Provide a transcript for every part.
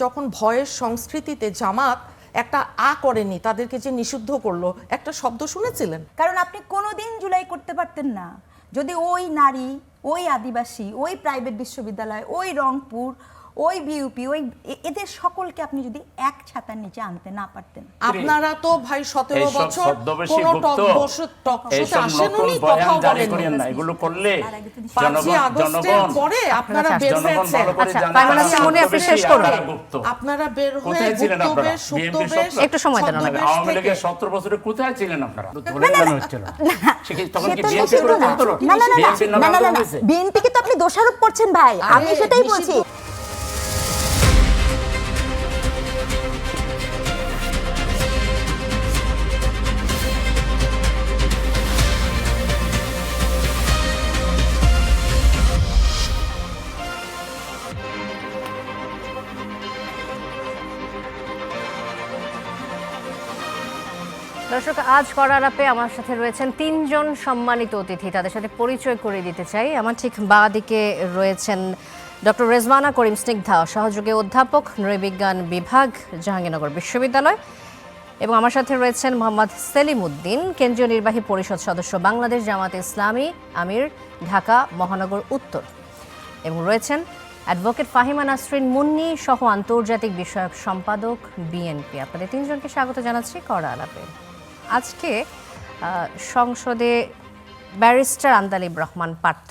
যখন ভয়ের সংস্কৃতিতে জামাত একটা করেনি, তাদেরকে যে নিষিদ্ধ করলো, একটা শব্দ শুনেছিলেন? কারণ আপনি কোনোদিন জুলাই করতে পারতেন না যদি ওই নারী, ওই আদিবাসী, ওই প্রাইভেট বিশ্ববিদ্যালয়, ওই রংপুর, ওই বিউপি, ওই এদের সকলকে আপনি যদি এক ছাতার নিচে আনতে না পারতেন। আপনারা তো ভাই 17 বছর কোন টক শোতে আসেননি, কথাও বলেননি। এগুলো করলে 5 আগস্টের পরে আপনারা বের হয়েছেন। আপনারা বের হয়ে গুপ্তবেশ, সুপ্তবেশ, একটু সময় দেন। আওয়ামী লীগের 17 বছরে কোথায় ছিলেন আপনারা? ধরে কেন হচ্ছিল? তখন কি বিএনপি করে করতে? না, বিএনপিকে তো আপনি দোষারোপ করছেন ভাই, আমি সেটাই বলছি। দর্শক, আজ কড়া আলাপে আমার সাথে রয়েছেন 3 জন সম্মানিত অতিথি। তাদের সাথে পরিচয় করে দিতে চাই। আমার ঠিক বাঁ দিকে রয়েছেন ডক্টর রেজওয়ানা করিম স্নিগ্ধা, সহযোগী অধ্যাপক, নৃবিজ্ঞান বিভাগ, জাহাঙ্গীরনগর বিশ্ববিদ্যালয়। এবং আমার সাথে রয়েছেন মোহাম্মদ সেলিম উদ্দিন, কেন্দ্রীয় নির্বাহী পরিষদ সদস্য, বাংলাদেশ জামাতে ইসলামী, আমির, ঢাকা মহানগর উত্তর। এবং রয়েছেন অ্যাডভোকেট ফাহিমা নাসরিন মুন্নি, সহ আন্তর্জাতিক বিষয়ক সম্পাদক, বিএনপি। আপনাদের 3 জনকে স্বাগত জানাচ্ছি কড়া আলাপে। আজকে সংসদে ব্যারিস্টার আন্দালিব রহমান পার্থ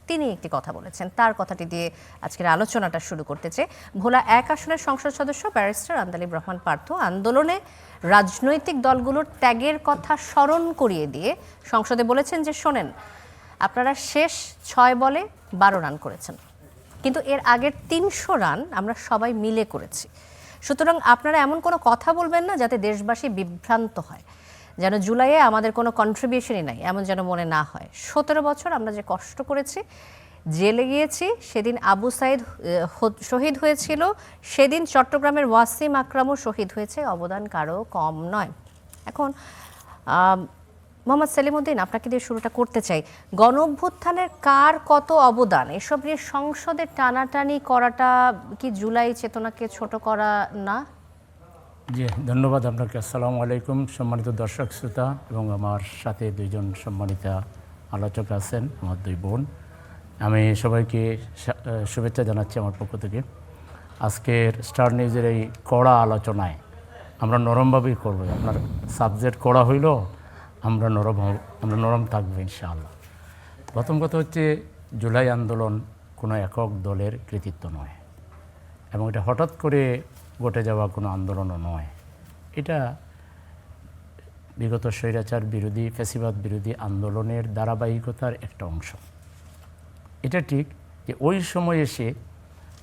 তিনি একটি কথা বলেছেন, তার কথাটি দিয়ে আজকের আলোচনাটা শুরু করতে চাই। ভোলা 1 আসনের সংসদ সদস্য ব্যারিস্টার আন্দালিব রহমান পার্থ আন্দোলনে রাজনৈতিক দলগুলোর ত্যাগের কথা স্মরণ করিয়ে দিয়ে সংসদে বলেছেন যে, শোনেন, আপনারা শেষ 6 বলে 12 রান করেছেন, কিন্তু এর আগের 300 রান আমরা সবাই মিলে করেছি। সুতরাং আপনারা এমন কোনো কথা বলবেন না যাতে দেশবাসী বিভ্রান্ত হয়, যেন জুলাইয়ে আমাদের কোনো কন্ট্রিবিউশনই নাই এমন যেন মনে না হয়। 17 বছর আমরা যে কষ্ট করেছি, জেলে গিয়েছি, সেদিন আবু সাইদ শহীদ হয়েছিল, সেদিন চট্টগ্রামের ওয়াসিম আকরামও শহীদ হয়েছে, অবদান কারো কম নয়। এখন মোহাম্মদ সেলিম উদ্দিন, আপনাকে দিয়ে শুরুটা করতে চাই। গণ অভ্যুত্থানের কার কত অবদান, এসব নিয়ে সংসদে টানাটানি করাটা কি জুলাই চেতনাকে ছোট করা না? জি, ধন্যবাদ আপনাকে। আসসালামু আলাইকুম সম্মানিত দর্শক শ্রোতা, এবং আমার সাথে 2 জন সম্মানিতা আলোচক আছেন, আমার 2 বোন। আমি সবাইকে শুভেচ্ছা জানাচ্ছি আমার পক্ষ থেকে। আজকের স্টার নিউজের এই কড়া আলোচনায় আমরা নরমভাবেই করব। আপনার সাবজেক্ট কড়া হইল, আমরা নরম থাকবো ইনশাআল্লাহ। প্রথম কথা হচ্ছে, জুলাই আন্দোলন কোনো একক দলের কৃতিত্ব নয়, এবং এটা হঠাৎ করে ঘটে যাওয়া কোনো আন্দোলনও নয়। এটা বিগত স্বৈরাচার বিরোধী, ফ্যাসিবাদ বিরোধী আন্দোলনের ধারাবাহিকতার একটা অংশ। এটা ঠিক যে ওই সময় এসে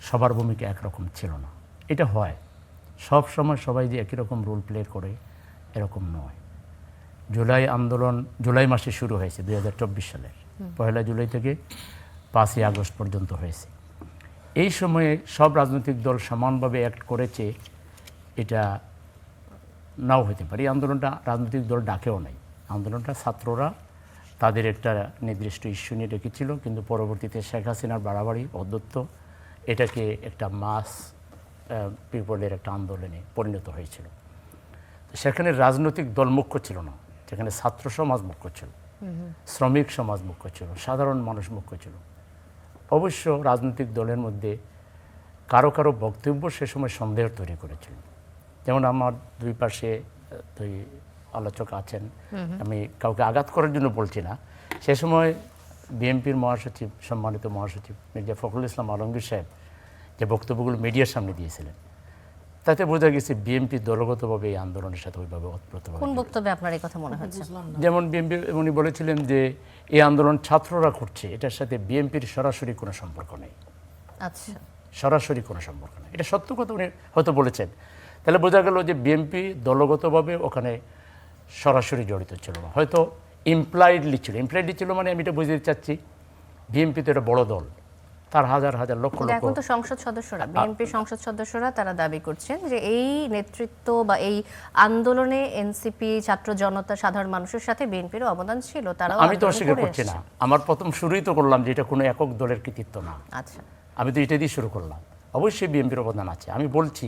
সবার ভূমিকা একরকম ছিল না। এটা হয় সব সময় সবাই যে একই রকম রোল প্লে করে এরকম নয়। জুলাই আন্দোলন জুলাই মাসে শুরু হয়েছে 2024 সালের 1 জুলাই থেকে 5 আগস্ট পর্যন্ত হয়েছে। এই সময়ে সব রাজনৈতিক দল সমানভাবে অ্যাক্ট করেছে, এটা নাও হতে পারে। এই আন্দোলনটা রাজনৈতিক দল ডাকেও নাই। আন্দোলনটা ছাত্ররা তাদের একটা নির্দিষ্ট ইস্যু নিয়ে রেখেছিল, কিন্তু পরবর্তীতে শেখ হাসিনার বাড়াবাড়ি, অধ্যত্ব এটাকে একটা মাস পিপলের একটা আন্দোলনে পরিণত হয়েছিল। সেখানে রাজনৈতিক দল মুখ্য ছিল না, সেখানে ছাত্র সমাজ মুখ্য ছিল, শ্রমিক সমাজ মুখ্য ছিল, সাধারণ মানুষ মুখ্য ছিল। অবশ্য রাজনৈতিক দলের মধ্যে কারো কারো বক্তব্য সে সময় সন্দেহ তৈরি করেছিল। যেমন আমার 2 পাশে 2 আলোচক আছেন, আমি কাউকে আঘাত করার জন্য বলছি না। সে সময় বিএনপির মহাসচিব, সম্মানিত মহাসচিব মির্জা ফখরুল ইসলাম আলমগীর সাহেব যে বক্তব্যগুলো মিডিয়ার সামনে দিয়েছিলেন, তাতে বোঝা গেছে বিএনপি দলগতভাবে এই আন্দোলনের সাথে ওইভাবে ওতপ্রোতভাবে। কোন বক্তব্যে আপনার এই কথা মনে হচ্ছে? যেমন বিএনপি উনি বলেছিলেন যে এই আন্দোলন ছাত্ররা করছে, এটার সাথে বিএনপির সরাসরি কোনো সম্পর্ক নেই। আচ্ছা, সরাসরি কোনো সম্পর্ক নেই, এটা সত্য কথা উনি হয়তো বলেছেন। তাহলে বোঝা গেল যে বিএনপি দলগতভাবে ওখানে সরাসরি জড়িত ছিল না, হয়তো ইমপ্লাইডলি ছিল। ইমপ্লাইডলি ছিল মানে আমি এটা বুঝতে চাচ্ছি, বিএনপি তো এটা বড় দল, তার হাজার হাজার লক্ষ লক্ষ। এখন তো সংসদ সদস্যরা, বিএনপি সংসদ সদস্যরা তারা দাবি করছেন যে এই নেতৃত্ব বা এই আন্দোলনে এনসিপি, ছাত্র জনতা, সাধারণ মানুষের সাথে বিএনপির অবদান ছিল। তারা আমি তো অস্বীকার করছি না, আমার প্রথম শুরুই তো করলাম যে এটা কোনো একক দলের কৃতিত্ব না। আচ্ছা, আমি তো এটা দিয়ে শুরু করলাম। অবশ্যই বিএনপির অবদান আছে। আমি বলছি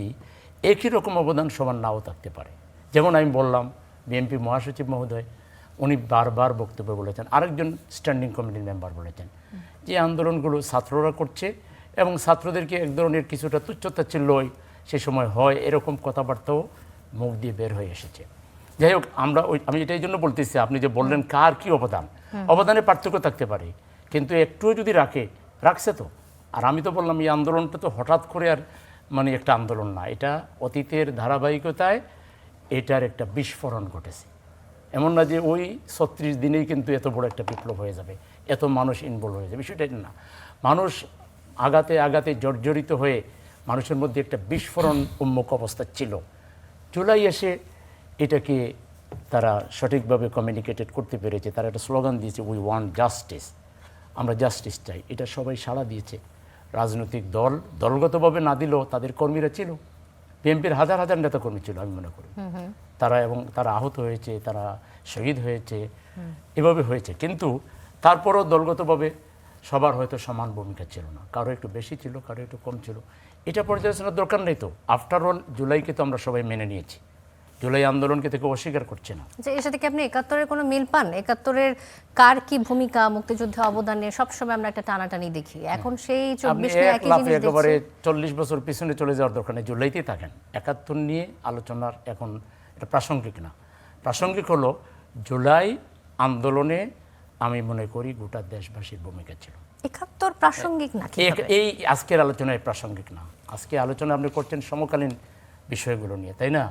একই রকম অবদান সবার নাও থাকতে পারে। যেমন আমি বললাম বিএনপি মহাসচিব মহোদয় উনি বারবার বক্তব্য বলেছেন, আরেকজন স্ট্যান্ডিং কমিটির মেম্বার বলেছেন যে আন্দোলনগুলো ছাত্ররা করছে এবং ছাত্রদেরকে এক ধরনের কিছুটা তুচ্ছতাচ্ছিল্যই সে সময় হয়, এরকম কথাবার্তাও মুখ দিয়ে বের হয়ে এসেছে। যাই হোক, আমি এটাই জন্য বলতেছি, আপনি যে বললেন কার কি অবদান, অবদানের পার্থক্য থাকতে পারে, কিন্তু একটুও যদি রাখছে তো। আর আমি তো বললাম এই আন্দোলনটা তো হঠাৎ করে আর মানে একটা আন্দোলন না, এটা অতীতের ধারাবাহিকতায় এটার একটা বিস্ফোরণ ঘটেছে। এমন না যে ওই 36 দিনেই কিন্তু এত বড় একটা বিপ্লব হয়ে যাবে, এত মানুষ ইনভলভ হয়ে যাবে, বিষয়টা না। মানুষ আগাতে আগাতে জর্জরিত হয়ে মানুষের মধ্যে একটা বিস্ফোরণ উন্মুখ অবস্থা ছিল। জুলাই এসে এটাকে তারা সঠিকভাবে কমিউনিকেটেড করতে পেরেছে। তারা একটা স্লোগান দিয়েছে, উই ওয়ান্ট জাস্টিস, আমরা জাস্টিস চাই। এটা সবাই সাড়া দিয়েছে। রাজনৈতিক দলগতভাবে না দিলেও তাদের কর্মীরা ছিল, বিএনপির হাজার হাজার নেতাকর্মী ছিল আমি মনে করি, তারা আহত হয়েছে, তারা শহীদ হয়েছে, এভাবে হয়েছে। কিন্তু তারপরও দলগতভাবে সবার হয়তো সমান ভূমিকা ছিল না, কারো একটু বেশি ছিল, কারো একটু কম ছিল। এটা পর্যালোচনার দরকার নেই তো। আফটার অল জুলাইকে তো আমরা সবাই মেনে নিয়েছি, জুলাই আন্দোলনকে থেকে অস্বীকার করছে না। যে এর সাথে কি আপনি 71-এর কোনো মিল পান? 71-এর কার কি ভূমিকা মুক্তিযুদ্ধে অবদানে সবসময় আমরা একটা টানাটানি দেখি, এখন সেই 24 নিয়ে একই জিনিস একেবারে দেখছি। 40 বছর পিছনে চলে যাওয়ার দরকার নেই, জুলাইতেই থাকেন। 71 নিয়ে আলোচনার এখন এটা প্রাসঙ্গিক না। প্রাসঙ্গিক হলো জুলাই আন্দোলনে আমি মনে করি গোটা দেশবাসীর ভূমিকা ছিল। 71 প্রাসঙ্গিক না এই আজকের আলোচনায় প্রাসঙ্গিক না। আজকে আলোচনা আপনি করছেন সমকালীন বিষয়গুলো নিয়ে, তাই না?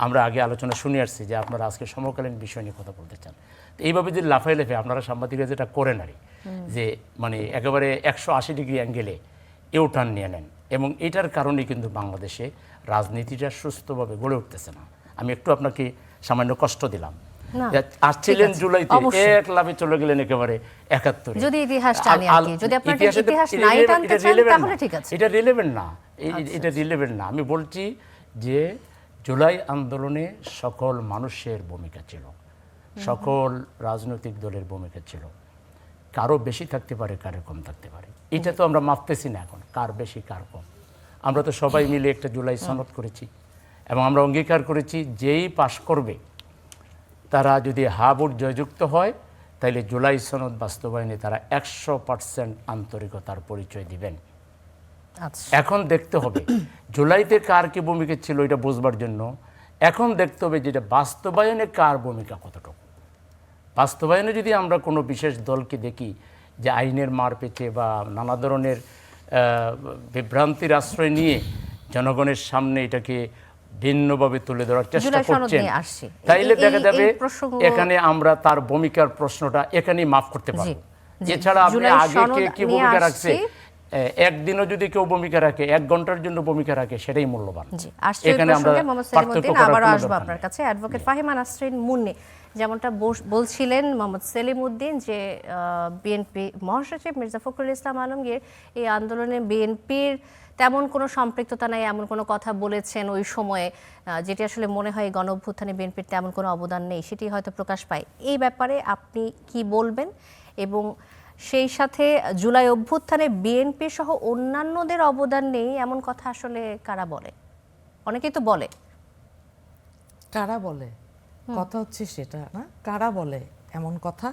আমরা আগে আলোচনা শুনে আসছি যে আপনারা আজকে সমকালীন বিষয় নিয়ে কথা বলতে চান। এইভাবে যদি লাফাই লাফে আপনারা সাংবাদিকরা যেটা করেন আর যে মানে একেবারে 180 ডিগ্রি অ্যাঙ্গেলে ইউটার্ন নিয়ে নেন, এবং এটার কারণেই কিন্তু বাংলাদেশে রাজনীতিটা সুস্থভাবে গড়ে উঠতেছে না। আমি একটু আপনাকে সামান্য কষ্ট দিলাম। আসছিলেন জুলাইতে, এক লাফে চলে গেলেন একেবারে 71। যদি ইতিহাসটা আনি আর কি, যদি আপনারা ইতিহাস নাই টানতে চান তাহলে ঠিক আছে। এটা রিলেভেন্ট না, এটা রিলেভেন্ট না। আমি বলছি যে জুলাই আন্দোলনে সকল মানুষের ভূমিকা ছিল, সকল রাজনৈতিক দলের ভূমিকা ছিল। কারো বেশি থাকতে পারে, কারো কম থাকতে পারে। এটা তো আমরা মাপতেছি না এখন, কার বেশি কার কম। আমরা তো সবাই মিলে একটা জুলাই সনদ করেছি এবং আমরা অঙ্গীকার করেছি যেই পাশ করবে তারা যদি হা ভোট জয়যুক্ত হয় তাহলে জুলাই সনদ বাস্তবায়নে তারা 100% আন্তরিকতার পরিচয় দিবেন। এখন দেখতে হবে জুলাইতে কার কি ভূমিকা ছিল এটা বুঝবার জন্য এখন দেখতে হবে যেটা বাস্তবায়নে কার ভূমিকা কতটুকু। বাস্তবায়নে যদি আমরা কোনো বিশেষ দলকে দেখি যে আইনের মার পেছে বা নানা ধরনের বিভ্রান্তির আশ্রয় নিয়ে জনগণের সামনে এটাকে ভিন্নভাবে তুলে ধরার চেষ্টা করছেন, তাইলে দেখা যাবে এখানে আমরা তার ভূমিকার প্রশ্নটা এখানেই মাফ করতে পারব। এছাড়া আপনি আগে কে কি ভূমিকা রাখছে, একদিনও যদি কেউ ভূমিকা রাখে, 1 ঘন্টার জন্য ভূমিকা রাখে, সেটাই মূল্যবান। এখানে আমরা পার্থক্য আবার আসবো আপনার কাছে। অ্যাডভোকেট ফাহিমা নাসরিন মুন্নি, যেমনটা বলছিলেন মোহাম্মদ সেলিমউদ্দিন যে বিএনপি মহাসচিব মির্জা ফখরুল ইসলাম আলমগীর এই আন্দোলনে বিএনপির তেমন কোনো সম্পৃক্ততা নাই এমন কোনো কথা বলেছেন ওই সময়ে, যেটি আসলে মনে হয় গণ অভ্যুত্থানে বিএনপির তেমন কোনো অবদান নেই, সেটি হয়তো প্রকাশ পায়। এই ব্যাপারে আপনি কি বলবেন? এবং সেই সাথে জুলাই অভ্যুত্থানে বিএনপি সহ অন্যান্যদের অবদান নেই এমন কথা আসলে কারা বলে? অনেকেই তো বলে। কারা বলে কথা হচ্ছে সেটা না, কারা বলে এমন কথা?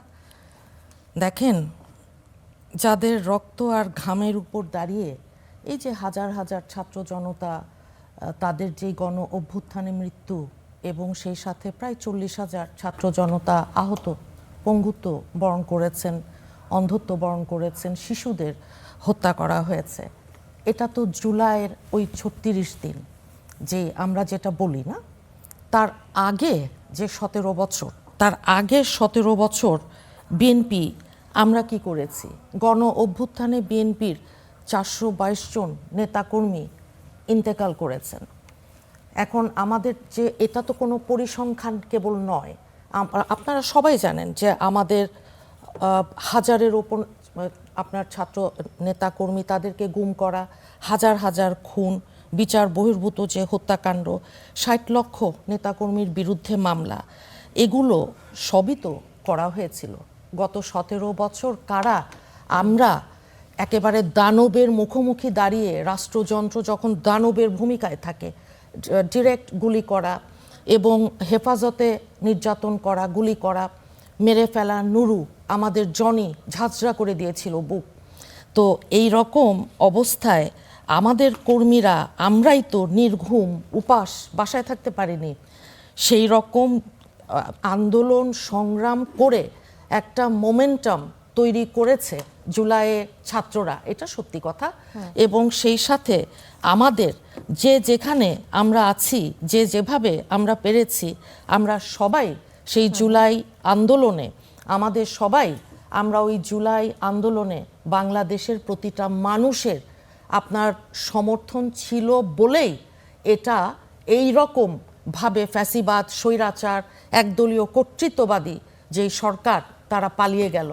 দেখেন, যাদের রক্ত আর ঘামের উপর দাঁড়িয়ে এই যে হাজার হাজার ছাত্র জনতা, তাদের যে গণ অভ্যুত্থানে মৃত্যু এবং সেই সাথে প্রায় 40,000 ছাত্র জনতা আহত, পঙ্গুত্ব বরণ করেছেন, অন্ধত্ব বরণ করেছেন, শিশুদের হত্যা করা হয়েছে। এটা তো জুলাইয়ের ওই 36 দিন যে আমরা যেটা বলি না, তার আগে যে 17 বছর, তার আগের 17 বছর বিএনপি আমরা কি করেছি? গণ অভ্যুত্থানে বিএনপির 422 জন নেতাকর্মী ইন্তেকাল করেছেন। এখন আমাদের যে এটা তো কোনো পরিসংখ্যান কেবল নয়, আপনারা সবাই জানেন যে আমাদের হাজারের ওপর আপনার ছাত্র নেতাকর্মী, তাদেরকে গুম করা, হাজার হাজার খুন, বিচার বহির্ভূত যে হত্যাকাণ্ড, 60 লক্ষ নেতাকর্মীর বিরুদ্ধে মামলা, এগুলো সবই তো করা হয়েছিল গত 17 বছর। কারা আমরা একেবারে দানবের মুখোমুখি দাঁড়িয়ে রাষ্ট্রযন্ত্র যখন দানবের ভূমিকায় থাকে, ডিরেক্ট গুলি করা এবং হেফাজতে নির্যাতন করা, গুলি করা, মেরে ফেলা। নুরু, আমাদের জনি ঝাঁঝরা করে দিয়েছিল বুক। তো এই রকম অবস্থায় আমাদের কর্মীরা, আমরাই তো নির্ঘুম উপাস বাসায় থাকতে পারিনি। সেই রকম আন্দোলন সংগ্রাম করে একটা মোমেন্টাম তৈরি করেছে জুলাইয়ে ছাত্ররা, এটা সত্যি কথা। এবং সেই সাথে আমাদের যে যেখানে আমরা আছি, যে যেভাবে আমরা পেরেছি, আমরা সবাই সেই জুলাই আন্দোলনে, আমাদের সবাই আমরা ওই জুলাই আন্দোলনে বাংলাদেশের প্রতিটা মানুষের আপনার সমর্থন ছিল বলেই এটা এই রকম ভাবে ফ্যাসিবাদ, স্বৈরাচার, একদলীয় কর্তৃত্ববাদী যেই সরকার, তারা পালিয়ে গেল,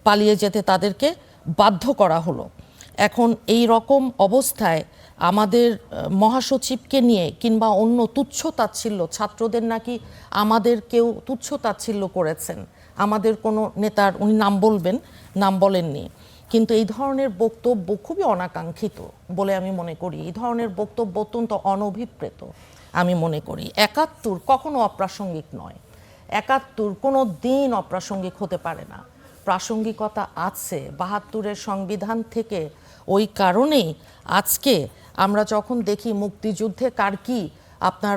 পালিয়ে যেতে তাদেরকে বাধ্য করা হলো। এখন এই রকম অবস্থায় আমাদের মহাসচিবকে নিয়ে কিংবা অন্য তুচ্ছ তাচ্ছিল্য, ছাত্রদের নাকি আমাদের কেউ তুচ্ছ তাচ্ছিল্য করেছেন, আমাদের কোনো নেতার, উনি নাম বলবেন, নাম বলেননি, কিন্তু এই ধরনের বক্তব্য খুবই অনাকাঙ্ক্ষিত বলে আমি মনে করি। এই ধরনের বক্তব্য অত্যন্ত অনভিপ্রেত আমি মনে করি। ৭১ কখনো অপ্রাসঙ্গিক নয়, ৭১ কোনো দিন অপ্রাসঙ্গিক হতে পারে না, প্রাসঙ্গিকতা আছে ৭২-এর সংবিধান থেকে। ওই কারণেই আজকে আমরা যখন দেখি মুক্তিযুদ্ধে কার কি আপনার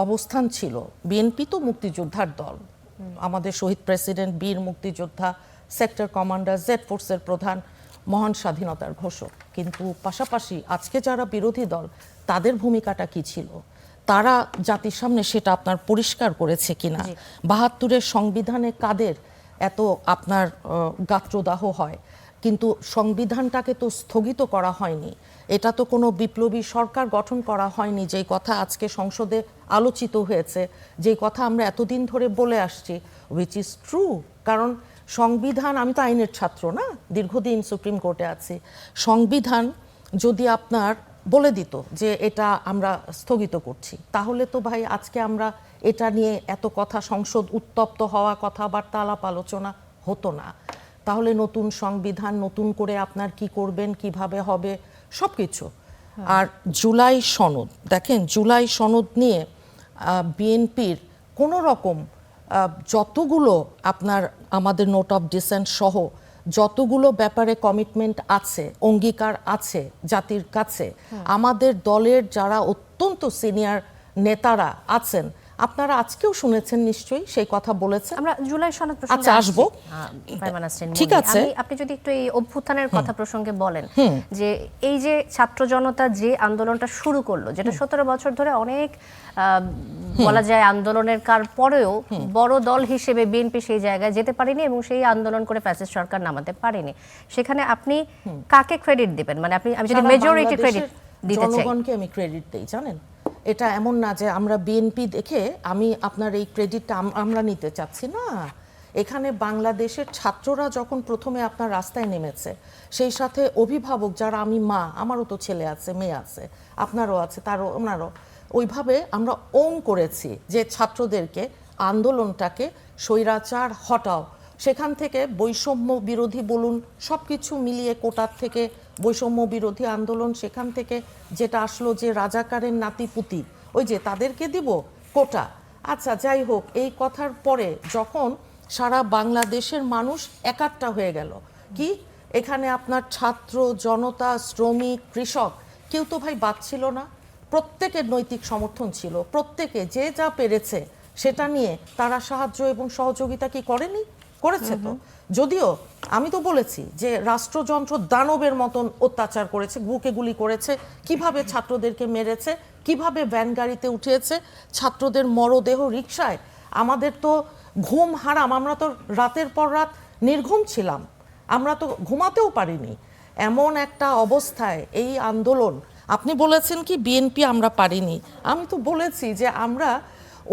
অবস্থান ছিল, বিএনপি তো মুক্তিযোদ্ধার দল, আমাদের শহীদ প্রেসিডেন্ট বীর মুক্তিযোদ্ধা, সেক্টর কমান্ডার, জেড ফোর্সের প্রধান, মহান স্বাধীনতার ঘোষক। কিন্তু পাশাপাশি আজকে যারা বিরোধী দল, তাদের ভূমিকাটা কি ছিল, তারা জাতির সামনে সেটা আপনার পরিষ্কার করেছে কিনা। ৭২-এর সংবিধানে কাদের এত আপনার গাত্রদাহ হয়, কিন্তু সংবিধানটাকে তো স্থগিত করা হয়নি, এটা তো কোনো বিপ্লবী সরকার গঠন করা হয়নি, যেই কথা আজকে সংসদে আলোচিত হয়েছে, যেই কথা আমরা এতদিন ধরে বলে আসছি, উইচ ইজ ট্রু। কারণ সংবিধান, আমি তো আইনের ছাত্র না, দীর্ঘদিন সুপ্রিম কোর্টে আছি, সংবিধান যদি আপনার বলে দিত যে এটা আমরা স্থগিত করছি, তাহলে তো ভাই আজকে আমরা এটা নিয়ে এত কথা, সংসদ উত্তপ্ত হওয়া, কথাবার্তা, আলাপ আলোচনা হতো না। তাহলে নতুন সংবিধান, নতুন করে আপনার কি করবেন, কিভাবে হবে, সব কিছু। আর জুলাই সনদ, দেখেন জুলাই সনদ নিয়ে বিএনপির কোনো রকম যতগুলো আপনার আমাদের নোট অফ ডিসেন্ট সহ যতগুলো ব্যাপারে কমিটমেন্ট আছে, অঙ্গীকার আছে জাতির কাছে, আমাদের দলের যারা অত্যন্ত সিনিয়র নেতারা আছেন, আপনারা আজকেও শুনেছেন নিশ্চয়ই, সেই কথা বলেছেন। আমরা জুলাই সনদ প্রসঙ্গে আচ্ছা আসবো, ঠিক আছে। আপনি যদি একটু এই অভ্যুত্থানের কথা প্রসঙ্গে বলেন, যে এই যে ছাত্র জনতা যে আন্দোলনটা শুরু করলো, যেটা ১৭ বছর ধরে অনেক বলা যায় আন্দোলনের পরেও বড় দল হিসেবে বিএনপি সেই জায়গায় যেতে পারেনি এবং সেই আন্দোলন করে ফ্যাসিস্ট সরকার নামাতে পারেনি, সেখানে আপনি কাকে ক্রেডিট দিবেন? মানে আমি যদি মেজরিটি ক্রেডিট দিতে চাই, জনগণকে আমি ক্রেডিট দেই। জানেন, এটা এমন না যে আমরা বিএনপি দেখে আমি আপনার এই ক্রেডিটটা আমরা নিতে চাচ্ছি না। এখানে বাংলাদেশের ছাত্ররা যখন প্রথমে আপনার রাস্তায় নেমেছে, সেই সাথে অভিভাবক যারা, আমি মা, আমারও তো ছেলে আছে, মেয়ে আছে, আপনারও আছে, তারও, ওনারও, ওইভাবে আমরা ওন করেছি যে ছাত্রদেরকে, আন্দোলনটাকে স্বৈরাচার হটাও, সেখান থেকে বৈষম্য বিরোধী বলুন, সব কিছু মিলিয়ে কোটার থেকে বৈষম্য বিরোধী আন্দোলন, সেখান থেকে যেটা আসলো যে রাজাকারের নাতিপুতি, ওই যে তাদেরকে দিব কোটা। আচ্ছা যাই হোক, এই কথার পরে যখন সারা বাংলাদেশের মানুষ একাট্টা হয়ে গেল, কি এখানে আপনার ছাত্র জনতা, শ্রমিক, কৃষক, কেউ তো ভাই বাদ ছিল না, প্রত্যেকের নৈতিক সমর্থন ছিল, প্রত্যেকে যে যা পেরেছে সেটা নিয়ে তারা সাহায্য এবং সহযোগিতা কি করেনি, করেছে তো। যদিও আমি তো বলেছি যে রাষ্ট্রযন্ত্র দানবের মতন অত্যাচার করেছে, বুকে গুলি করেছে, কিভাবে ছাত্রদেরকে মেরেছে, কিভাবে ভ্যান গাড়িতে উঠিয়েছে, ছাত্রদের মরদেহ রিকশায়, আমাদের তো ঘুম হারাম, আমরা তো রাতের পর রাত নির্ঘুম ছিলাম, আমরা তো ঘুমাতেও পারিনি। এমন একটা অবস্থায় এই আন্দোলন, আপনি বলেছেন কি বিএনপি আমরা পারিনি, আমি তো বলেছি যে আমরা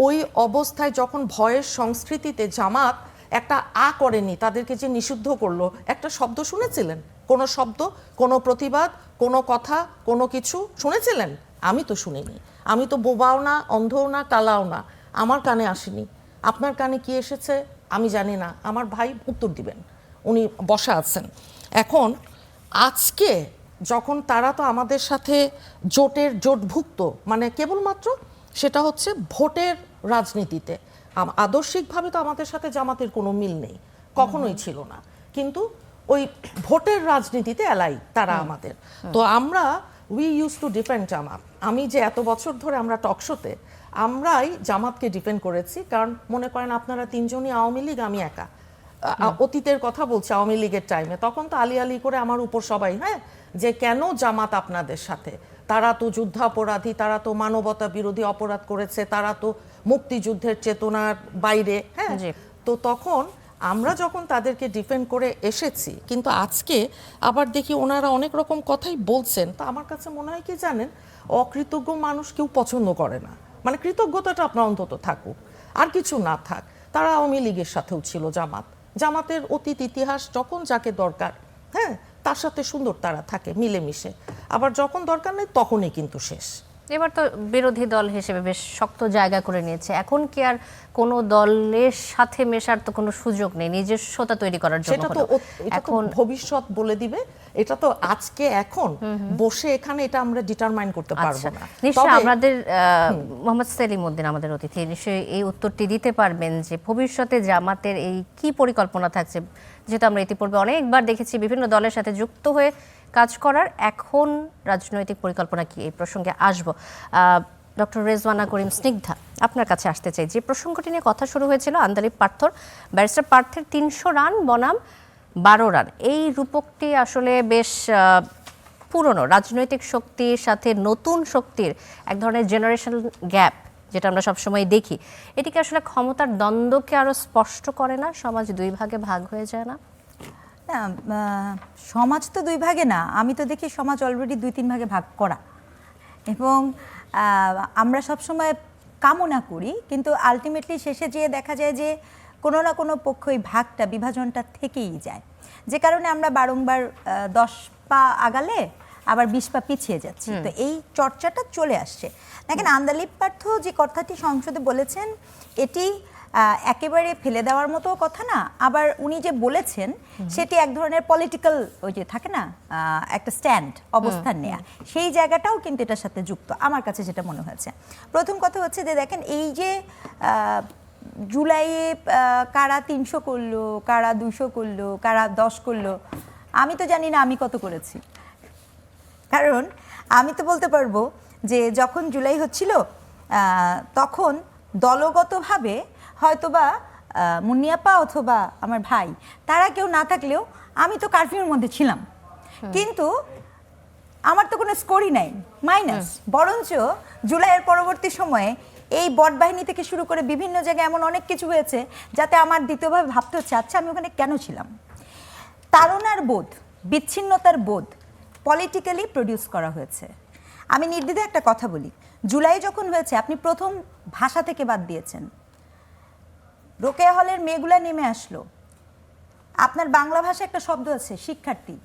ওই অবস্থায় যখন ভয়ের সংস্কৃতিতে জামাত একটা করেনি, তাদেরকে যে নিষিদ্ধ করলো, একটা শব্দ শুনেছিলেন? কোনো শব্দ, কোনো প্রতিবাদ, কোনো কথা, কোনো কিছু শুনেছিলেন? আমি তো শুনিনি। আমি তো বোবাও না, অন্ধও না, কালাও না, আমার কানে আসেনি। আপনার কানে কি এসেছে আমি জানি না, আমার ভাই উত্তর দিবেন, উনি বসা আছেন। এখন আজকে যখন তারা তো আমাদের সাথে জোটভুক্ত, মানে কেবলমাত্র সেটা হচ্ছে ভোটের রাজনীতিতে, আদর্শিকভাবে তো আমাদের সাথে জামাতের কোনো মিল নেই, কখনোই ছিল না, কিন্তু ওই ভোটের রাজনীতিতে এলাই তারা আমাদের। তো আমরা উই ইউজ টু ডিফেন্ড জামাত। আমি যে এত বছর ধরে আমরা টকশোতে আমরাই জামাতকে ডিফেন্ড করেছি, কারণ মনে করেন আপনারা তিনজনই আওয়ামী লীগ, আমি একা। অতীতের কথা বলছি, আওয়ামী লীগের টাইমে তখন তো আলি আলি করে আমার উপর সবাই, হ্যাঁ, যে কেন জামাত আপনাদের সাথে, তারা তো যুদ্ধাপরাধী, তারা তো মানবতা বিরোধী অপরাধ করেছে, তারা তো মুক্তিযুদ্ধের চেতনার বাইরে, হ্যাঁ। তো তখন আমরা যখন তাদেরকে ডিফেন্ড করে এসেছি, কিন্তু আজকে আবার দেখি ওনারা অনেক রকম কথাই বলছেন। তো আমার কাছে মনে হয় কি জানেন, অকৃতজ্ঞ মানুষ কেউ পছন্দ করে না, মানে কৃতজ্ঞতাটা আপনার অন্তত থাকুক, আর কিছু না থাক। তারা আওয়ামী লীগের সাথেও ছিল জামাতের অতীত ইতিহাস, যখন যাকে দরকার, হ্যাঁ, তার সাথে সুন্দর তারা থাকে মিলেমিশে, আবার যখন দরকার নেই তখনই কিন্তু শেষ। এবার তো বিরোধী দল হিসেবে বেশ শক্ত জায়গা করে নিয়েছে, এখন কি আর কোনো দলের সাথে মেশার তো কোনো সুযোগ নেই, নিজস্বতা তৈরি করার জন্য। সেটা তো এখন ভবিষ্যৎ বলে দিবে, এটা তো আজকে এখন বসে এখানে এটা আমরা ডিটারমাইন করতে পারবো না। নিশ্চয়ই আমাদের মোহাম্মদ সেলিম উদ্দিন আমাদের অতিথি নিশ্চয়ই এই উত্তরটি দিতে পারবেন যে ভবিষ্যতে জামাতের এই কি পরিকল্পনা থাকছে, যেহেতু আমরা ইতিপূর্বে অনেকবার দেখেছি বিভিন্ন দলের সাথে যুক্ত হয়ে কাজ করার, এখন রাজনৈতিক পরিকল্পনা কি, এই প্রসঙ্গে আসবো। ডক্টর রেজওয়ানা করিম স্নিগ্ধা, আপনার কাছে আসতে চাই। যে প্রসঙ্গটি নিয়ে কথা শুরু হয়েছিল আন্দালিব পার্থর, ব্যারিস্টার পার্থের 300 রান বনাম 12 রান, এই রূপকটি আসলে বেশ পুরনো রাজনৈতিক শক্তির সাথে নতুন শক্তির এক ধরনের জেনারেশন গ্যাপ, যেটা আমরা সবসময় দেখি। এটিকে আসলে ক্ষমতার দ্বন্দ্বকে আরো স্পষ্ট করে না? সমাজ দুই ভাগে ভাগ হয়ে যায় না? না, সমাজ তো দুই ভাগে না, আমি তো দেখি সমাজ অলরেডি 2-3 ভাগে ভাগ করা, এবং আমরা সবসময় কামনা করি, কিন্তু আলটিমেটলি শেষে যেয়ে দেখা যায় যে কোনো না কোনো পক্ষ এই ভাগটা, বিভাজনটা থেকেই যায়, যে কারণে আমরা বারংবার 10 পা আগালে আবার 20 পা পিছিয়ে যাচ্ছি। তো এই চর্চাটা চলে আসছে। দেখেন, আন্দালিব পার্থ যে কথাটি সংসদে বলেছেন, এটি একেবারে ফেলে দেওয়ার মতো কথা না, আবার উনি যে বলেছেন সেটি এক ধরনের পলিটিক্যাল, ওই যে থাকে না একটা স্ট্যান্ড, অবস্থান নেয়া, সেই জায়গাটাও কিন্তু এটার সাথে যুক্ত আমার কাছে যেটা মনে হয়েছে। প্রথম কথা হচ্ছে যে দেখেন, এই যে জুলাইয়ে কারা 300 করলো, কারা 200 করলো, কারা 10 করলো, আমি তো জানি না আমি কত করেছি, কারণ আমি তো বলতে পারবো যে যখন জুলাই হচ্ছিল তখন দলগতভাবে হয়তোবা মুন্নিয়াপা অথবা আমার ভাই, তারা কেউ না থাকলেও আমি তো কারফিউর মধ্যে ছিলাম, কিন্তু আমার তো কোনো স্কোরই নাই, মাইনাস। বরঞ্চ জুলাইয়ের পরবর্তী সময়ে এই বট বাহিনী থেকে শুরু করে বিভিন্ন জায়গায় এমন অনেক কিছু হয়েছে যাতে আমার দ্বিতীয়ভাবে ভাবতে হচ্ছে, আচ্ছা আমি ওখানে কেন ছিলাম। তাড়নার বোধ, বিচ্ছিন্নতার বোধ পলিটিক্যালি প্রডিউস করা হয়েছে। আমি নির্দ্বিধায় একটা কথা বলি, জুলাই যখন হয়েছে আপনি প্রথম ভাষা থেকে বাদ দিয়েছেন, রোকেয়া হলের মেয়েগুলা নেমে আসলো, আপনার বাংলা ভাষায় একটা শব্দ আছে শিক্ষার্থী,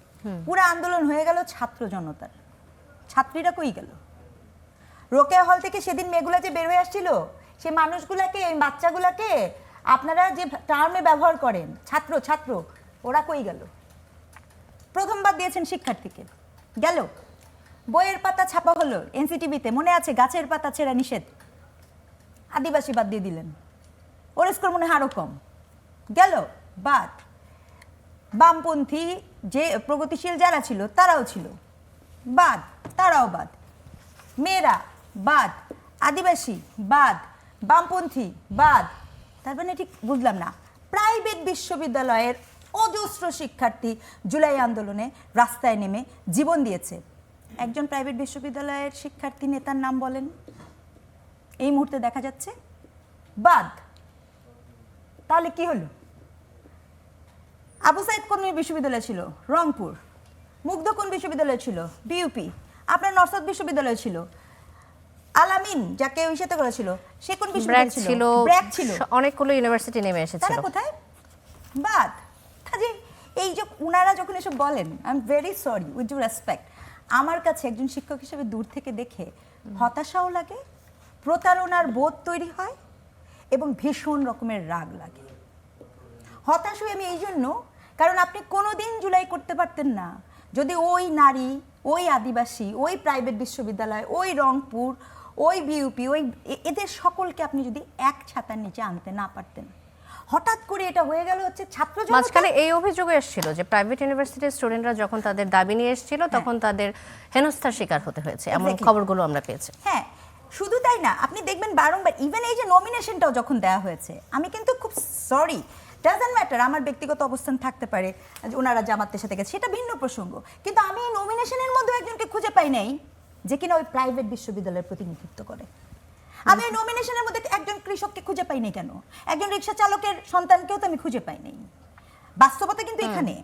পুরো আন্দোলন হয়ে গেল ছাত্র জনতার, ছাত্রীরা কই গেল? রোকেয়া হল থেকে সেদিন মেয়েগুলা যে বের হয়ে আসছিল, সেই মানুষগুলাকে, এই বাচ্চাগুলাকে আপনারা যে টার্মে ব্যবহার করেন ছাত্র ছাত্র, ওরা কই গেল? প্রথমবার দিয়েছেন শিক্ষার্থীকে, গেল। বইয়ের পাতা ছাপা হলো এনসিটিভিতে, মনে আছে গাছের পাতা ছেঁড়া নিষেধ, আদিবাসী বাদ দিয়ে দিলেন, ওর স্কোর মনে হয় আরো কম, গেল বাদ। বামপন্থী যে প্রগতিশীল যারা ছিল তারাও ছিল, বাদ, তারাও বাদ। মেয়েরা বাদ, আদিবাসী বাদ, বামপন্থী বাদ। তার মানে ঠিক বুঝলাম না, প্রাইভেট বিশ্ববিদ্যালয়ের অজস্র শিক্ষার্থী জুলাই আন্দোলনে রাস্তায় নেমে জীবন দিয়েছে। একজন প্রাইভেট বিশ্ববিদ্যালয়ের শিক্ষার্থী নেতার নাম বলেন, এই মুহূর্তে দেখা যাচ্ছে বাদ। তাহলে কি হলো? আবু সাইদ কোন বিশ্ববিদ্যালয় ছিল? রংপুর। মুগ্ধ কোন বিশ্ববিদ্যালয় ছিল? বিইউপি। আপনার নরসাদ বিশ্ববিদ্যালয় ছিল। আলামিন যাকে ওই সাথে করা ছিল, সে কোন বিশ্ববিদ্যালয় ছিল? ব্র্যাক ছিল। অনেকগুলো ইউনিভার্সিটি নেমে এসেছিল। তারা কোথায়? বাদ। কাজে এই যে উনারা যখন এসব বলেন, I am very sorry, with due respect, আমার কাছে একজন শিক্ষক হিসেবে দূর থেকে দেখে হতাশাও লাগে, প্রতারণার বোধ তৈরি হয় এবং ভীষণ রকমের রাগ লাগে। হতাশ হই আমি এই জন্য, কারণ আপনি কোনোদিন জুলাই করতে পারতেন না যদি ওই নারী, ওই আদিবাসী, ওই প্রাইভেট বিশ্ববিদ্যালয়, ওই রংপুর, ওই বিউপি, এদের সকলকে আপনি যদি এক ছাতার নিচে আনতে না পারতেন, হঠাৎ করে এটা হয়ে গেল হচ্ছে ছাত্র জনতা। মাঝখানে এই অভিযোগ এসেছিল যে প্রাইভেট ইউনিভার্সিটির স্টুডেন্টরা যখন তাদের দাবি নিয়ে এসেছিল তখন তাদের হেনস্থার শিকার হতে হয়েছে, এমন Exactly. খবরগুলো আমরা পেয়েছি। হ্যাঁ, শুধু তাই না, আপনি দেখবেন বারংবার ইভেন এই যে নমিনেশনটাও যখন দেওয়া হয়েছে, আমি কিন্তু খুব সরি, ডাজন্ট ম্যাটার, আমার ব্যক্তিগত অবস্থান থাকতে পারে যে ওনারা জামাতের সাথে গেছে, সেটা ভিন্ন প্রসঙ্গ, কিন্তু আমি এই নমিনেশনের মধ্যে একজনকে খুঁজে পাই নাই যে কিনা ওই প্রাইভেট বিশ্ববিদ্যালয়ের প্রতিনিধিত্ব করে। আমি ওই নমিনেশনের মধ্যে একজন কৃষককে খুঁজে পাই নাই, কেন একজন রিক্সা চালকের সন্তানকেও তো আমি খুঁজে পাই নাই। বাস্তবতা কিন্তু এখানে।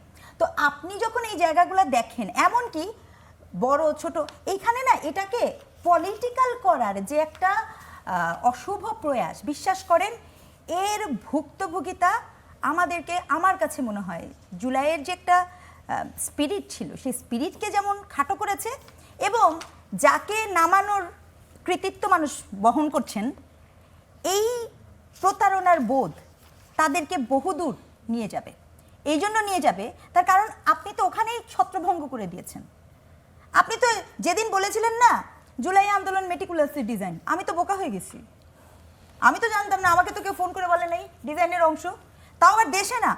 তো আপনি যখন এই জায়গাগুলো দেখেন, এমনকি বড় ছোট, এইখানে না এটাকে পলিটিক্যাল করার যে একটা অশুভ প্রয়াস, বিশ্বাস করেন এর ভুক্তভোগিতা আমাদেরকে, আমার কাছে মনে হয় জুলাইয়ের যে একটা স্পিরিট ছিল, সেই স্পিরিটকে যেমন খাটো করেছে, এবং যাকে নামানোর কৃতিত্ব মানুষ বহন করছেন, এই প্রতারণার বোধ তাদেরকে বহুদূর নিয়ে যাবে। এই জন্য নিয়ে যাবে তার কারণ আপনি তো ওখানেই ছত্রভঙ্গ করে দিয়েছেন। আপনি তো যেদিন বলেছিলেন না জুলাই আন্দোলন মেটিকুলাসলি ডিজাইন, আমি তো বোকা হয়ে গেছি, আমি তো জানতাম না, আমাকে তো কেউ ফোন করে বলে নাই ডিজাইনের অংশ, তাও আবার দেশে না,